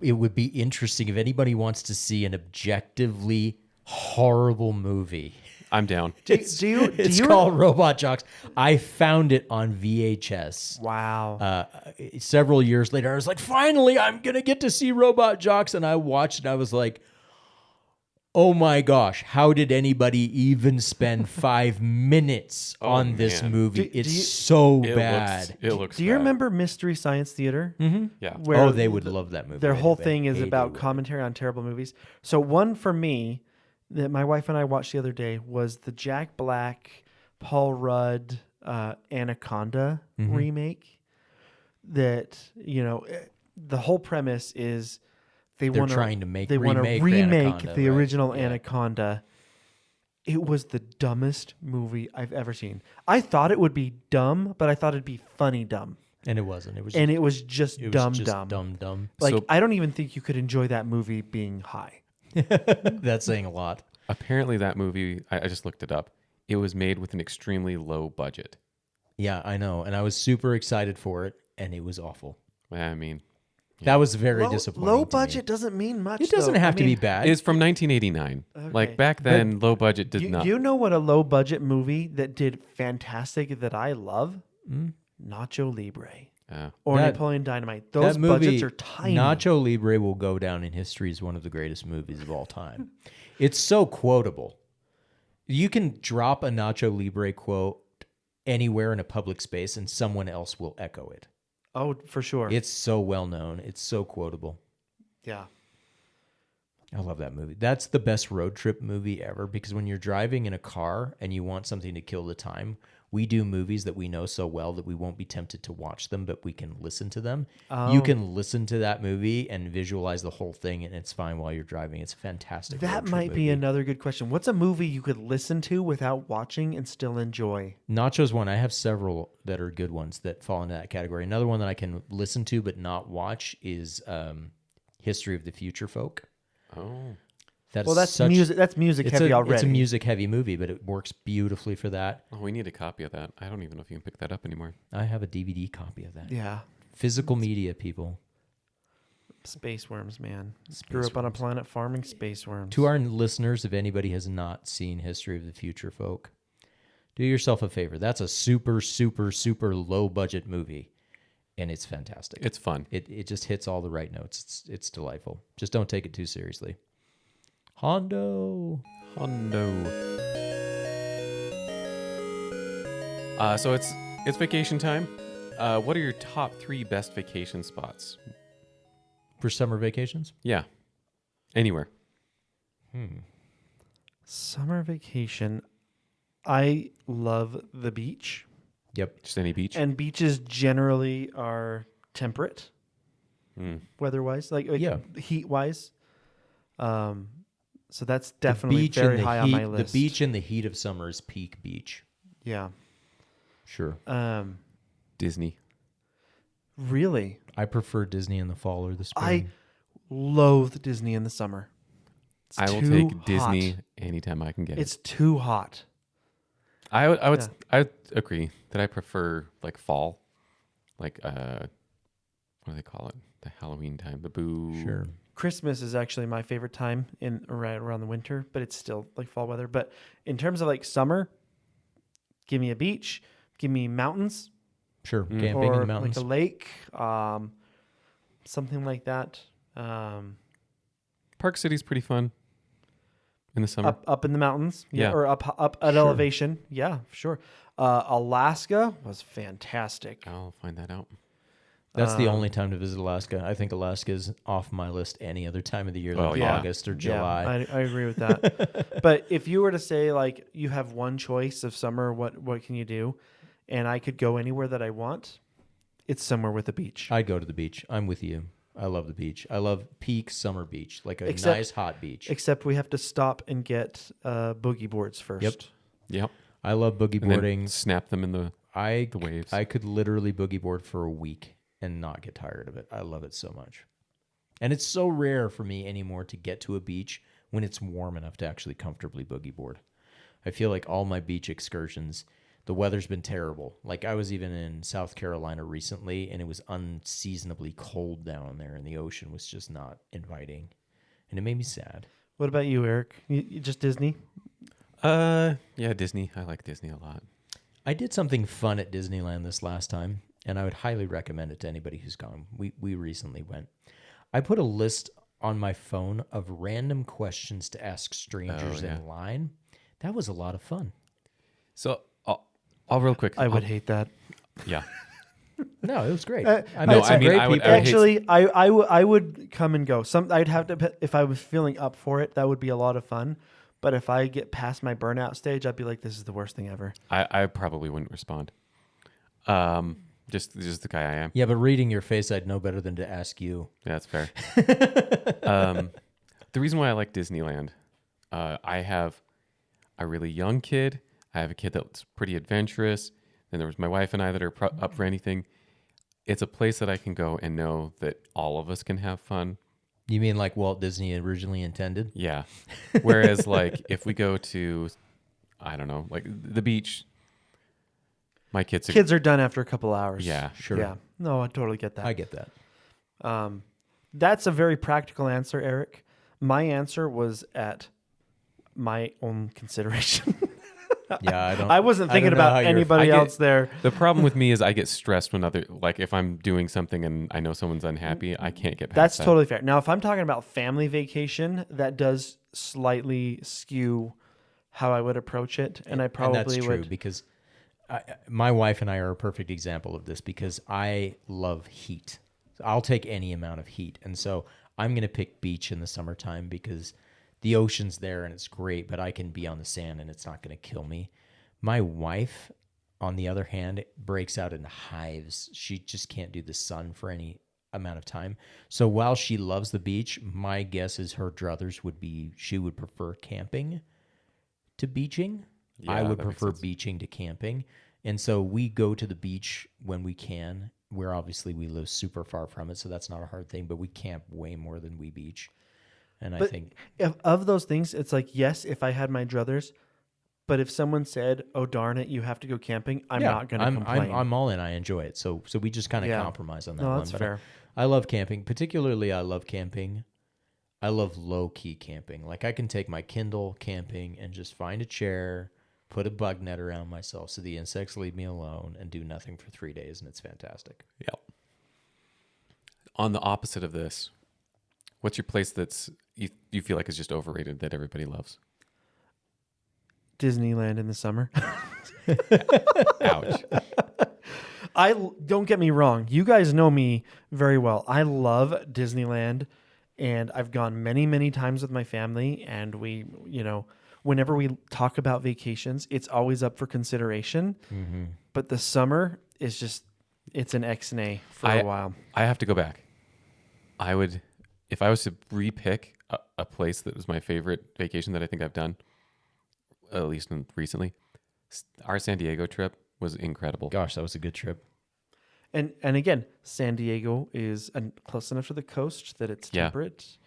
It would be interesting if anybody wants to see an objectively horrible movie. I'm down. It's called Robot Jocks. I found it on VHS. Wow. Several years later, I was like, finally, I'm going to get to see Robot Jocks. And I watched it. I was like, oh my gosh, how did anybody even spend 5 minutes on this man. movie? Do It's you- so It bad. looks Do you bad. remember Mystery Science Theater? Yeah. Where Oh, they would love that movie. Their They- whole they- thing is they about would. commentary on terrible movies. So one for me that my wife and I watched the other day was the Jack Black, Paul Rudd, Anaconda Mm-hmm. remake. That the whole premise is They're want trying to make- they want to remake the remake Anaconda, the right? original Yeah. Anaconda. It was the dumbest movie I've ever seen. I thought it would be dumb, but I thought it'd be funny dumb. And it wasn't. It was And it was just dumb. dumb. Like, So- I don't even think you could enjoy that movie being high. That's saying a lot. Apparently, that movie, I just looked it up. It was made with an extremely low budget. Yeah, I know. And I was super excited for it, and it was awful. I mean, That was very disappointing. Low to me. budget doesn't mean much. It doesn't though. have I to be mean, bad. it's from 1989. Okay. Like back then, low budget did not. You know what a low budget movie that did fantastic that I love? Nacho Libre or That- Napoleon Dynamite. Those that movie, budgets are tiny. Nacho Libre will go down in history as one of the greatest movies of all time. It's so quotable. You can drop a Nacho Libre quote anywhere in a public space, and someone else will echo it. Oh, for sure. It's so well known. It's so quotable. Yeah. I love that movie. That's the best road trip movie ever because when you're driving in a car and you want something to kill the time, we do movies that we know so well that we won't be tempted to watch them, but we can listen to them. You can listen to that movie and visualize the whole thing, and it's fine while you're driving. It's a fantastic. road That trip might be movie. another good question. What's a movie you could listen to without watching and still enjoy? Nacho's one. I have several that are good ones that fall into that category. Another one that I can listen to but not watch is History of the Future Folk. Oh, That's Well, that's such, music. That's music heavy already. It's a music heavy movie, but it works beautifully for that. Oh, we need a copy of that. I don't even know if you can pick that up anymore. I have a DVD copy of that. Yeah. Physical media, people. Space worms, man. Grew up on a planet farming space worms. To our listeners, if anybody has not seen History of the Future, folk, do yourself a favor. That's a super, super, super low budget movie, and it's fantastic. It's fun. It just hits all the right notes. It's delightful. Just don't take it too seriously. Hondo. So it's vacation time. What are your top 3 best vacation spots? For summer vacations? Yeah, anywhere. Summer vacation. I love the beach, Yep. Just any beach. and beaches generally are temperate, weather-wise, like Yeah. heat-wise. So that's definitely the beach very in the high heat, on my list. The beach in the heat of summer is peak beach. Yeah. Sure. Disney. Really, I prefer Disney in the fall or the spring. I loathe Disney in the summer. It's I will too take Disney hot. anytime I can get it. It's too hot. I would Yeah. I would agree that I prefer like fall, like what do they call it? The Halloween time, the boo. Sure. Christmas is actually my favorite time in right around the winter, but it's still like fall weather. But in terms of like summer, give me a beach, give me mountains, Sure. Camping or in the mountains. like a lake, something like that. Park City's pretty fun in the summer. Up in the mountains, Yeah. or up at Sure. elevation, yeah, sure. Alaska was fantastic. I'll find that out. That's the only time to visit Alaska. I think Alaska is off my list any other time of the year than Well, yeah. August or July. Yeah, I agree with that. But if you were to say like you have one choice of summer, what can you do? And I could go anywhere that I want. It's somewhere with a beach. I'd go to the beach. I'm with you. I love the beach. I love peak summer beach, like a Except- nice hot beach. Except we have to stop and get boogie boards first. Yep. Yep. I love boogie And then boarding. snap them in the The waves. I could literally boogie board for a week and not get tired of it. I love it so much. And it's so rare for me anymore to get to a beach when it's warm enough to actually comfortably boogie board. I feel like all my beach excursions, the weather's been terrible. Like I was even in South Carolina recently and it was unseasonably cold down there and the ocean was just not inviting. And it made me sad. What about you, Eric? You just Disney? Yeah, Disney. I like Disney a lot. I did something fun at Disneyland this last time, and I would highly recommend it to anybody who's gone. We recently went. I put a list on my phone of random questions to ask strangers yeah. in line. That was a lot of fun. So I'll real quick. I would I'll- hate that. Yeah. No, it was great. No, I some mean, great I would- people. I would hate- Actually, I would come and go. I'd have to, if I was feeling up for it, that would be a lot of fun. But if I get past my burnout stage, I'd be like, this is the worst thing ever. I probably wouldn't respond. Just the guy I am. Yeah, but reading your face, I'd know better than to ask you. Yeah, that's fair. The reason why I like Disneyland, I have a really young kid. I have a kid that's pretty adventurous. Then there was my wife and I that are up for anything. It's a place that I can go and know that all of us can have fun. You mean like Walt Disney originally intended? Yeah. Whereas, like, if we go to, I don't know, like the beach, my kids Kids are done after a couple hours. Yeah. Sure. Yeah. No, I totally get that. I get that. That's a very practical answer, Eric. My answer was at my own consideration. Yeah, I don't. I wasn't I thinking don't know how about you're- anybody I get- else there. The problem with me is I get stressed when like if I'm doing something and I know someone's unhappy, I can't get past That's that. totally fair. Now, if I'm talking about family vacation, that does slightly skew how I would approach it, and I And probably that's true would. because my wife and I are a perfect example of this because I love heat. I'll take any amount of heat. And so I'm going to pick beach in the summertime because the ocean's there and it's great, but I can be on the sand and it's not going to kill me. My wife, on the other hand, breaks out in hives. She just can't do the sun for any amount of time. So while she loves the beach, my guess is her druthers would be she would prefer camping to beaching. I Yeah, would that makes prefer sense. beaching to camping. And so we go to the beach when we can. Where obviously we live super far from it, so that's not a hard thing, but we camp way more than we beach. And I But think of those things, it's like, yes, if I had my druthers, but if someone said, "Oh darn it, you have to go camping," I'm not going to complain. I'm all in. I enjoy it. So we just kind of Yeah. compromise on that No, one. that's But fair. I love camping. Particularly, I love camping. I love low key camping. Like I can take my Kindle camping and just find a chair, put a bug net around myself so the insects leave me alone and do nothing for 3 days, and it's fantastic. Yep. On the opposite of this, what's your place that's you feel like is just overrated that everybody loves? Disneyland in the summer. Ouch. Don't get me wrong. You guys know me very well. I love Disneyland, and I've gone many, many times with my family. And we, whenever we talk about vacations, it's always up for consideration. Mm-hmm. But the summer is just, it's an X-nay for a while. I have to go back. I would, if I was to repick a place that was my favorite vacation that I think I've done, at least recently, our San Diego trip was incredible. Gosh, that was a good trip. And again, San Diego is close enough to the coast that it's Yeah. temperate,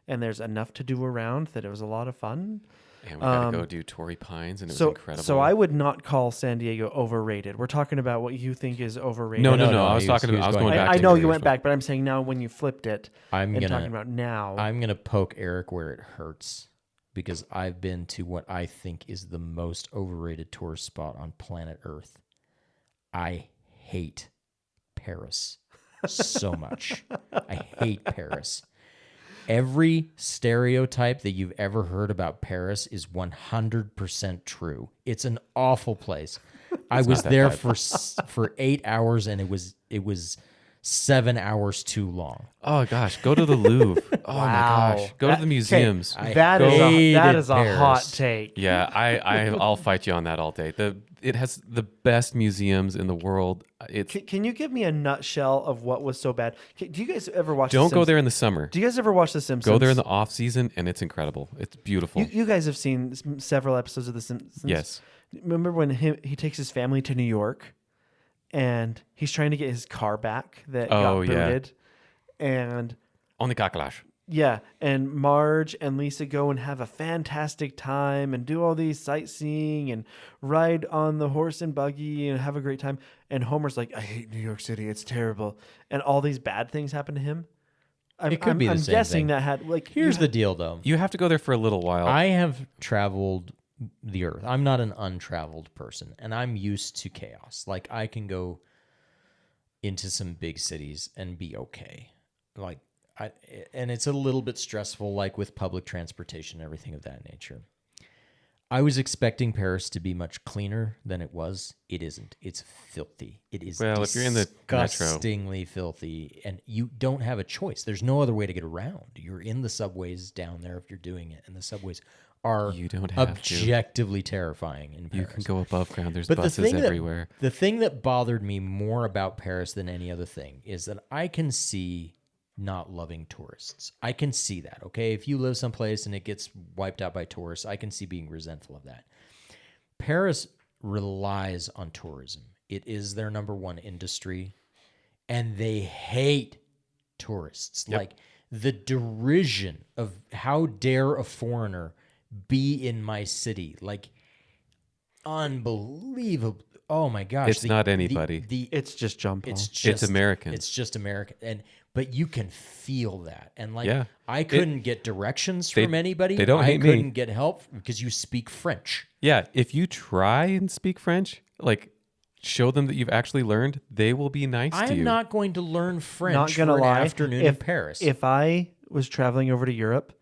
and there's enough to do around that it was a lot of fun. And we got to go do Torrey Pines, and it was incredible. So I would not call San Diego overrated. We're talking about what you think is overrated. No. No, I was he was- talking he about. I was was going going back. I to know the you went original. back, but I'm saying now when you flipped it I'm and gonna talking about now. I'm gonna poke Eric where it hurts because I've been to what I think is the most overrated tourist spot on planet Earth. I hate Paris so much. I hate Paris. Every stereotype that you've ever heard about Paris is 100% true. It's an awful place. I was that there bad. for 8 hours and it was 7 hours too long. Oh gosh, go to the Louvre. Oh my Wow. gosh, go to the museums. That is hated a hot Paris. take. Yeah, I'll fight you on that all day. It has the best museums in the world. It's Can you give me a nutshell of what was so bad? Do you guys ever watch? don't The go Simpsons? there in the summer. Do you guys ever watch The Simpsons? Go there in the off season, and it's incredible. It's beautiful. You guys have seen several episodes of The Simpsons. Yes. Remember when he takes his family to New York, and he's trying to get his car back that got yeah. booted, and On the Kakalash. yeah, and Marge and Lisa go and have a fantastic time and do all these sightseeing and ride on the horse and buggy and have a great time. And Homer's like, I hate New York City. It's terrible. And all these bad things happen to him. It could be the I'm same guessing thing. that had like Here's the deal though. You have to go there for a little while. I have traveled the earth. I'm not an untraveled person, and I'm used to chaos. Like I can go into some big cities and be okay. And it's a little bit stressful, like with public transportation, everything of that nature. I was expecting Paris to be much cleaner than it was. It isn't. It's filthy. It is Well, if you're in the metro. disgustingly filthy, and you don't have a choice. There's no other way to get around. You're in the subways down there if you're doing it, and the subways are You don't have to. objectively terrifying in Paris. You can go above ground. There's But buses everywhere. the thing that bothered me more about Paris than any other thing is that I can see not loving tourists. I can see that, okay? If you live someplace and it gets wiped out by tourists, I can see being resentful of that. Paris relies on tourism. It is their number one industry, and they hate tourists. Yep. Like the derision of how dare a foreigner be in my city. Like unbelievable. Oh my gosh. It's not anybody. it's just John Paul. It's just American. It's just American, but you can feel that, and like Yeah. I couldn't get directions they- from anybody. they don't I hate me. couldn't get help because you speak French. Yeah, if you try and speak French, like show them that you've actually learned, they will be nice to you. I'm not going to learn French Not gonna for lie. an afternoon in Paris. If I was traveling over to Europe,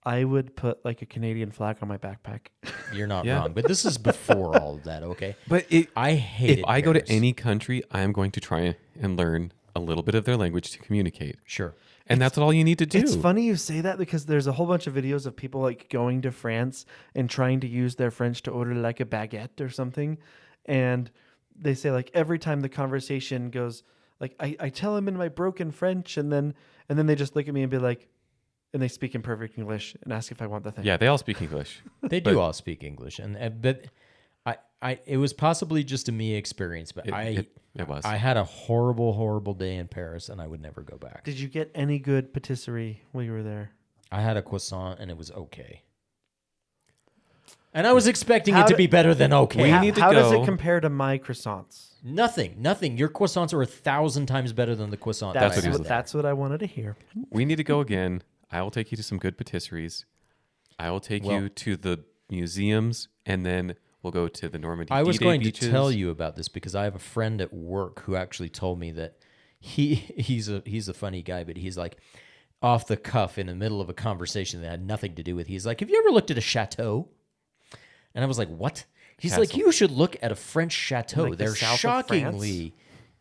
I would put like a Canadian flag on my backpack. You're not Yeah. wrong, but this is before all of that. Okay, But I hate. if I go to any country, I am going to try and learn a little bit of their language to communicate. sure. And that's all you need to do. It's funny you say that because there's a whole bunch of videos of people like going to France and trying to use their French to order like a baguette or something. And they say like every time the conversation goes like I tell them in my broken French and then they just look at me and be like, and they speak in perfect English and ask if I want the thing. Yeah, they all speak English. They do all speak English, and but it was possibly just a me experience, but It was. I had a horrible day in Paris, and I would never go back. Did you get any good patisserie while you were there? I had a croissant and it was okay. And I was expecting How it to do- be better than okay. We need to How does go- it compare to my croissants? Nothing. Your croissants are 1,000 times better than the croissant. That's that what he I was had like. there. That's what I wanted to hear. We need to go again. I will take you to some good patisseries. I will take Well- you to the museums, and then we'll go to the Normandy I was D-Day going beaches. to tell you about this because I have a friend at work who actually told me that he's a funny guy, but he's like off the cuff in the middle of a conversation that had nothing to do with. He's like, "Have you ever looked at a chateau?" And I was like, "What?" He's like, Castle. "You should look at a French chateau. Like the They're south of shockingly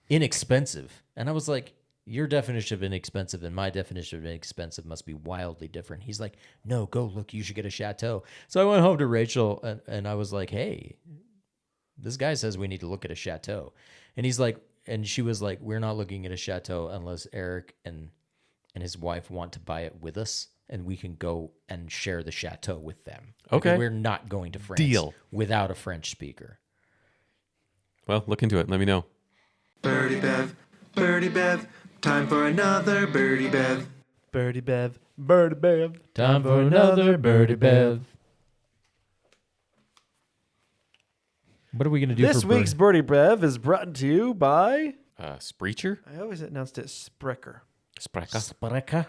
inexpensive." And I was like, "Your definition of inexpensive and my definition of inexpensive must be wildly different." He's like, "No, go look. You should get a chateau." So I went home to Rachel and I was like, "Hey, this guy says we need to look at a chateau." And he's like, and she was like, "We're not looking at a chateau unless Eric and his wife want to buy it with us, and we can go and share the chateau with them." Because Okay. we're not going to France Deal. without a French speaker. Well, look into it. Let me know. Birdie Bev, time for another Birdie Bev. Birdie Bev, Birdie Bev. Time for another Birdie Bev. What are we gonna do This for week's Birdie Bev is brought to you by. Spreacher? I always announced it Sprecher. Sprecher. Sprecher?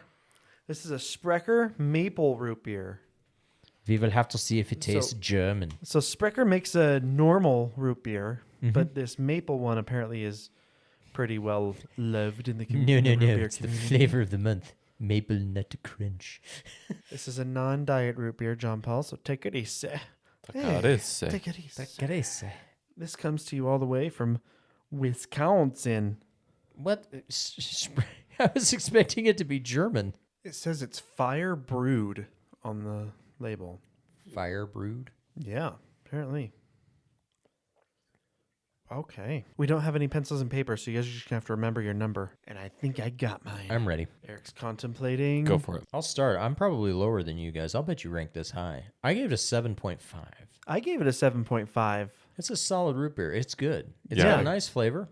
This is a Sprecher maple root beer. We will have to see if it tastes German. So Sprecher makes a normal root beer, but this maple one apparently is pretty well loved in the No, root beer it's the community. flavor of the month. Maple nut crunch. This is a non-diet root beer, John Paul. So take it easy. Tacarisse. Take it easy. Grace. This comes to you all the way from Wisconsin. What? I was expecting it to be German. It says it's fire brewed on the label. Fire brewed. Yeah, apparently. Okay. We don't have any pencils and paper, so you guys are just going to have to remember your number. And I think I got mine. I'm ready. Eric's contemplating. Go for it. I'll start. I'm probably lower than you guys. I'll bet you rank this high. I gave it a 7.5. I gave it a 7.5. It's a solid root beer. It's good. It's Yeah. got a nice flavor.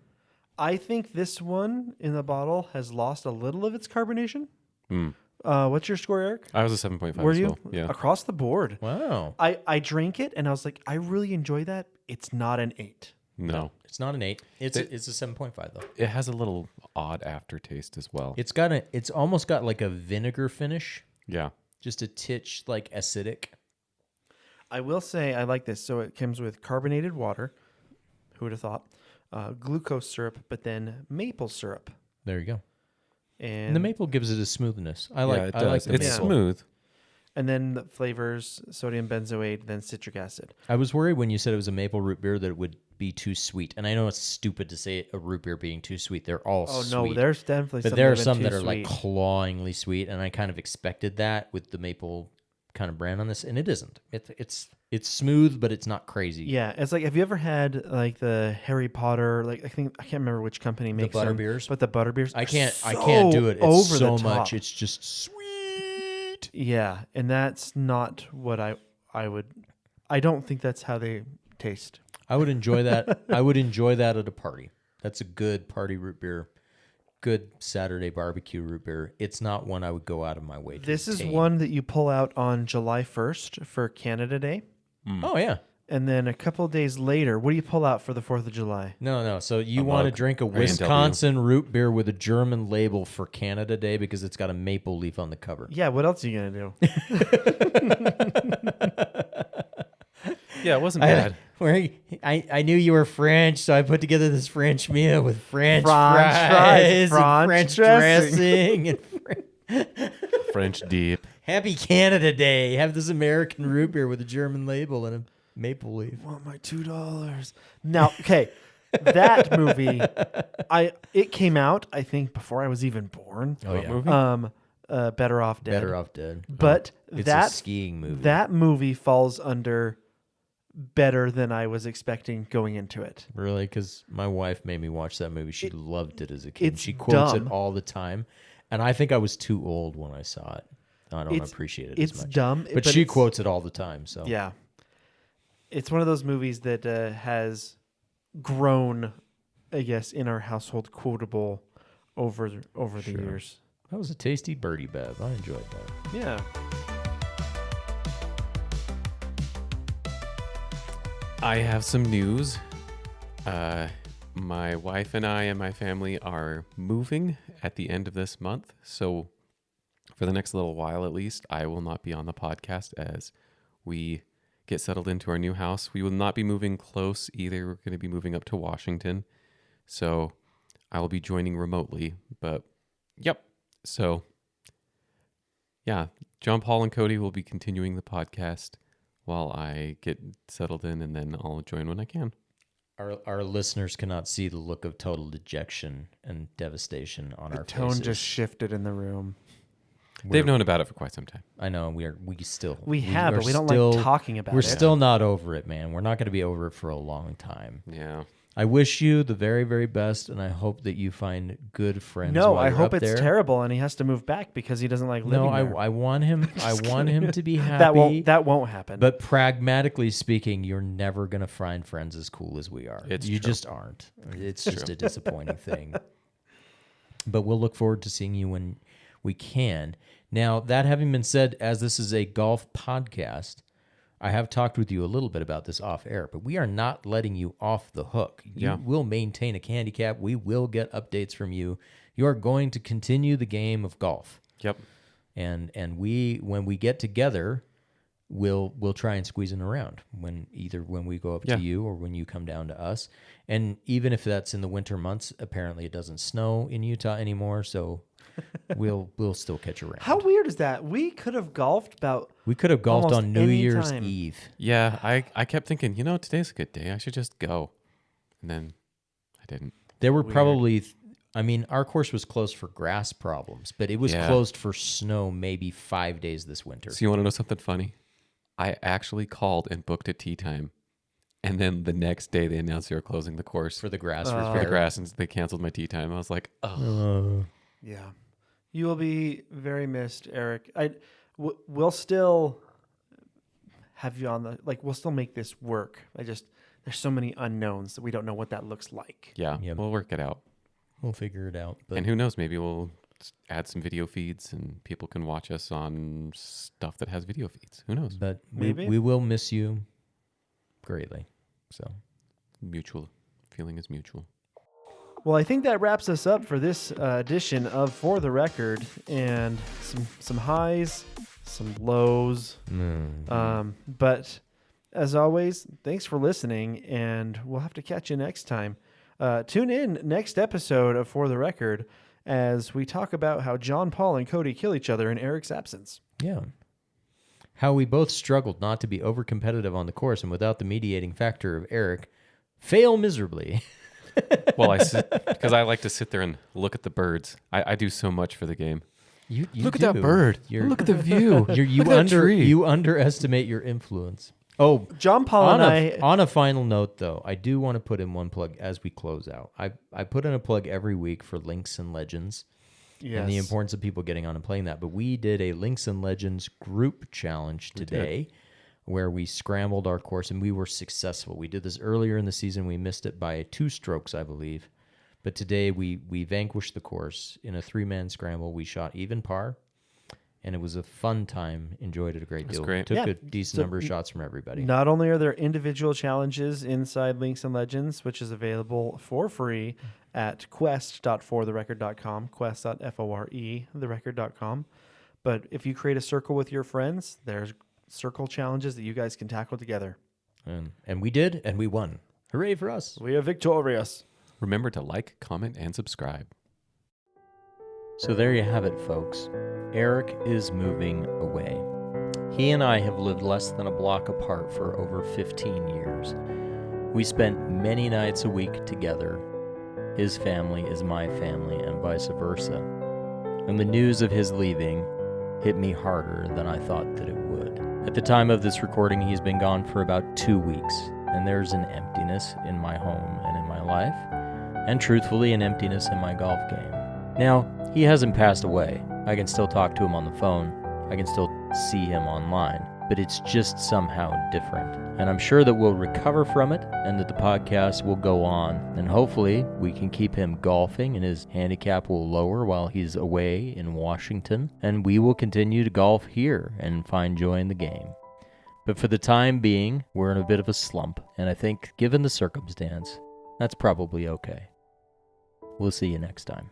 I think this one in the bottle has lost a little of its carbonation. What's your score, Eric? I was a 7.5 Were as you? well. Yeah. Across the board. Wow. I drank it and I was like, I really enjoy that. It's not an 8. No. It's not an 8. It's a 7.5 though. It has a little odd aftertaste as well. It's almost got like a vinegar finish, Yeah. just a titch like acidic. I will say I like this. So it comes with carbonated water. Who would have thought? Glucose syrup, but then maple syrup. There you go. And And the maple gives it a smoothness. I like yeah, it I like does. the It's maple. smooth. And then the flavors, sodium benzoate, then citric acid. I was worried when you said it was a maple root beer that it would be too sweet. And I know it's stupid to say a root beer being too sweet. They're all Oh sweet. no, there's definitely but some there are that have some been that too are like sweet. clawingly sweet, and I kind of expected that with the maple kind of brand on this, and it isn't. It's smooth, but it's not crazy. Yeah, it's like, have you ever had like the Harry Potter? Like I can't remember which company makes butter them, beers? but the butter beers. I are can't do it. It's over so the much. top. It's just sweet. Yeah, and that's not what I would. I don't think that's how they taste. I would enjoy that. I would enjoy that at a party. That's a good party root beer. Good Saturday barbecue root beer. It's not one I would go out of my way to This is obtain. one that you pull out on July 1st for Canada Day, Oh yeah. and then a couple of days later, what do you pull out for the 4th of July? No. So you want to mug. drink a A&W. Wisconsin root bear with a German label for Canada Day because it's got a maple leaf on the cover. Yeah, what else are you gonna do? Yeah, it wasn't bad. I knew you were French, so I put together this French meal with French French fries, fries, and French French dressing. dressing. and French deep. Happy Canada Day. Have this American root beer with a German label and a maple leaf. Want my $2? Now, okay, that movie, it came out I think before I was even born. Oh yeah. Movie? Better Off Dead. Better Off Dead. But It's that a skiing movie. that movie falls under better than I was expecting going into it. Really? Because my wife made me watch that movie. She loved it as a kid. it's She quotes dumb. it all the time. And I think I was too old when I saw it. I don't appreciate it It's as much. dumb, But she quotes it all the time. So Yeah, it's one of those movies that has grown, I guess, in our household quotable over the years. That was a tasty birdie, Bev. I enjoyed that. Yeah. I have some news. My wife and I and my family are moving at the end of this month. So for the next little while, at least, I will not be on the podcast as we get settled into our new house. We will not be moving close either. We're going to be moving up to Washington. So I will be joining remotely. But yep. So yeah, John Paul and Cody will be continuing the podcast while I get settled in, and then I'll join when I can. Our listeners cannot see the look of total dejection and devastation on our The tone faces. just shifted in the room. They've known about it for quite some time. I know we We are have, but we don't still- like talking about We're it. still not over it, man. We're not going to be over it for a long time. Yeah. I wish you the very, very best, and I hope that you find good friends. No, while I you're hope up it's there. terrible and he has to move back because he doesn't like living No, there. I want him. I want him to be happy. That won't happen. But pragmatically speaking, you're never going to find friends as cool as we are. It's you true. just aren't. It's just a disappointing thing. But we'll look forward to seeing you when we can. Now, that having been said, as this is a golf podcast, I have talked with you a little bit about this off air, but we are not letting you off the hook. Yeah. You will maintain a handicap. We will get updates from you. You are going to continue the game of golf. Yep. And when we get together, we'll try and squeeze in around when we go up Yeah. to you or when you come down to us. And even if that's in the winter months, apparently it doesn't snow in Utah anymore, so we'll still catch a round. How weird is that? We could have golfed about We could have golfed almost on New any Year's time. Eve. Yeah, I kept thinking, today's a good day. I should just go. And then I didn't. There were Weird. probably our course was closed for grass problems, but it was Yeah. closed for snow maybe 5 days this winter. So you want to know something funny? I actually called and booked a tee time. And then the next day they announced they were closing the course for the grass for the repair. grass, and they canceled my tee time. I was like, oh. Yeah. You will be very missed, Eric. We'll still have you on we'll still make this work. There's so many unknowns that we don't know what that looks like. Yeah, Yep. we'll work it out. We'll figure it out. But And who knows, maybe we'll add some video feeds and people can watch us on stuff that has video feeds. Who knows? But Maybe. we will miss you greatly. So Mutual. Feeling is mutual. Well, I think that wraps us up for this edition of For the Record, and some highs, some lows. But as always, thanks for listening, and we'll have to catch you next time. Tune in next episode of For the Record as we talk about how John Paul and Cody kill each other in Eric's absence. yeah. How we both struggled not to be over competitive on the course and without the mediating factor of Eric, fail miserably. Well, because I like to sit there and look at the birds. I do so much for the game. You Look at do. that bird. You're- Look at the view. you Look at that tree. you underestimate your influence. Oh, John Paul on and on a final note, though, I do want to put in one plug as we close out. I put in a plug every week for Links and Legends and the importance of people getting on and playing that. But we did a Links and Legends group challenge today where we scrambled our course, and we were successful. We did this earlier in the season. We missed it by 2 strokes, I believe. But today we vanquished the course in a 3-man scramble. We shot even par. And it was a fun time. Enjoyed it a great deal. great. Took Yeah. a decent So number of shots from everybody. Not only are there individual challenges inside Links and Legends, which is available for free at quest.fortherecord.com, quest.fortherecord.com, but if you create a circle with your friends, there's circle challenges that you guys can tackle together. And we did, and we won. Hooray for us. We are victorious. Remember to like, comment, and subscribe. So there you have it, folks. Eric is moving away. He and I have lived less than a block apart for over 15 years. We spent many nights a week together. His family is my family, and vice versa. And the news of his leaving hit me harder than I thought that it would. At the time of this recording, he's been gone for about 2 weeks, and there's an emptiness in my home and in my life, and truthfully, an emptiness in my golf game. Now, he hasn't passed away. I can still talk to him on the phone. I can still see him online. but it's just somehow different. And I'm sure that we'll recover from it and that the podcast will go on. And hopefully we can keep him golfing and his handicap will lower while he's away in Washington. And we will continue to golf here and find joy in the game. But for the time being, we're in a bit of a slump. And I think, given the circumstance, that's probably okay. We'll see you next time.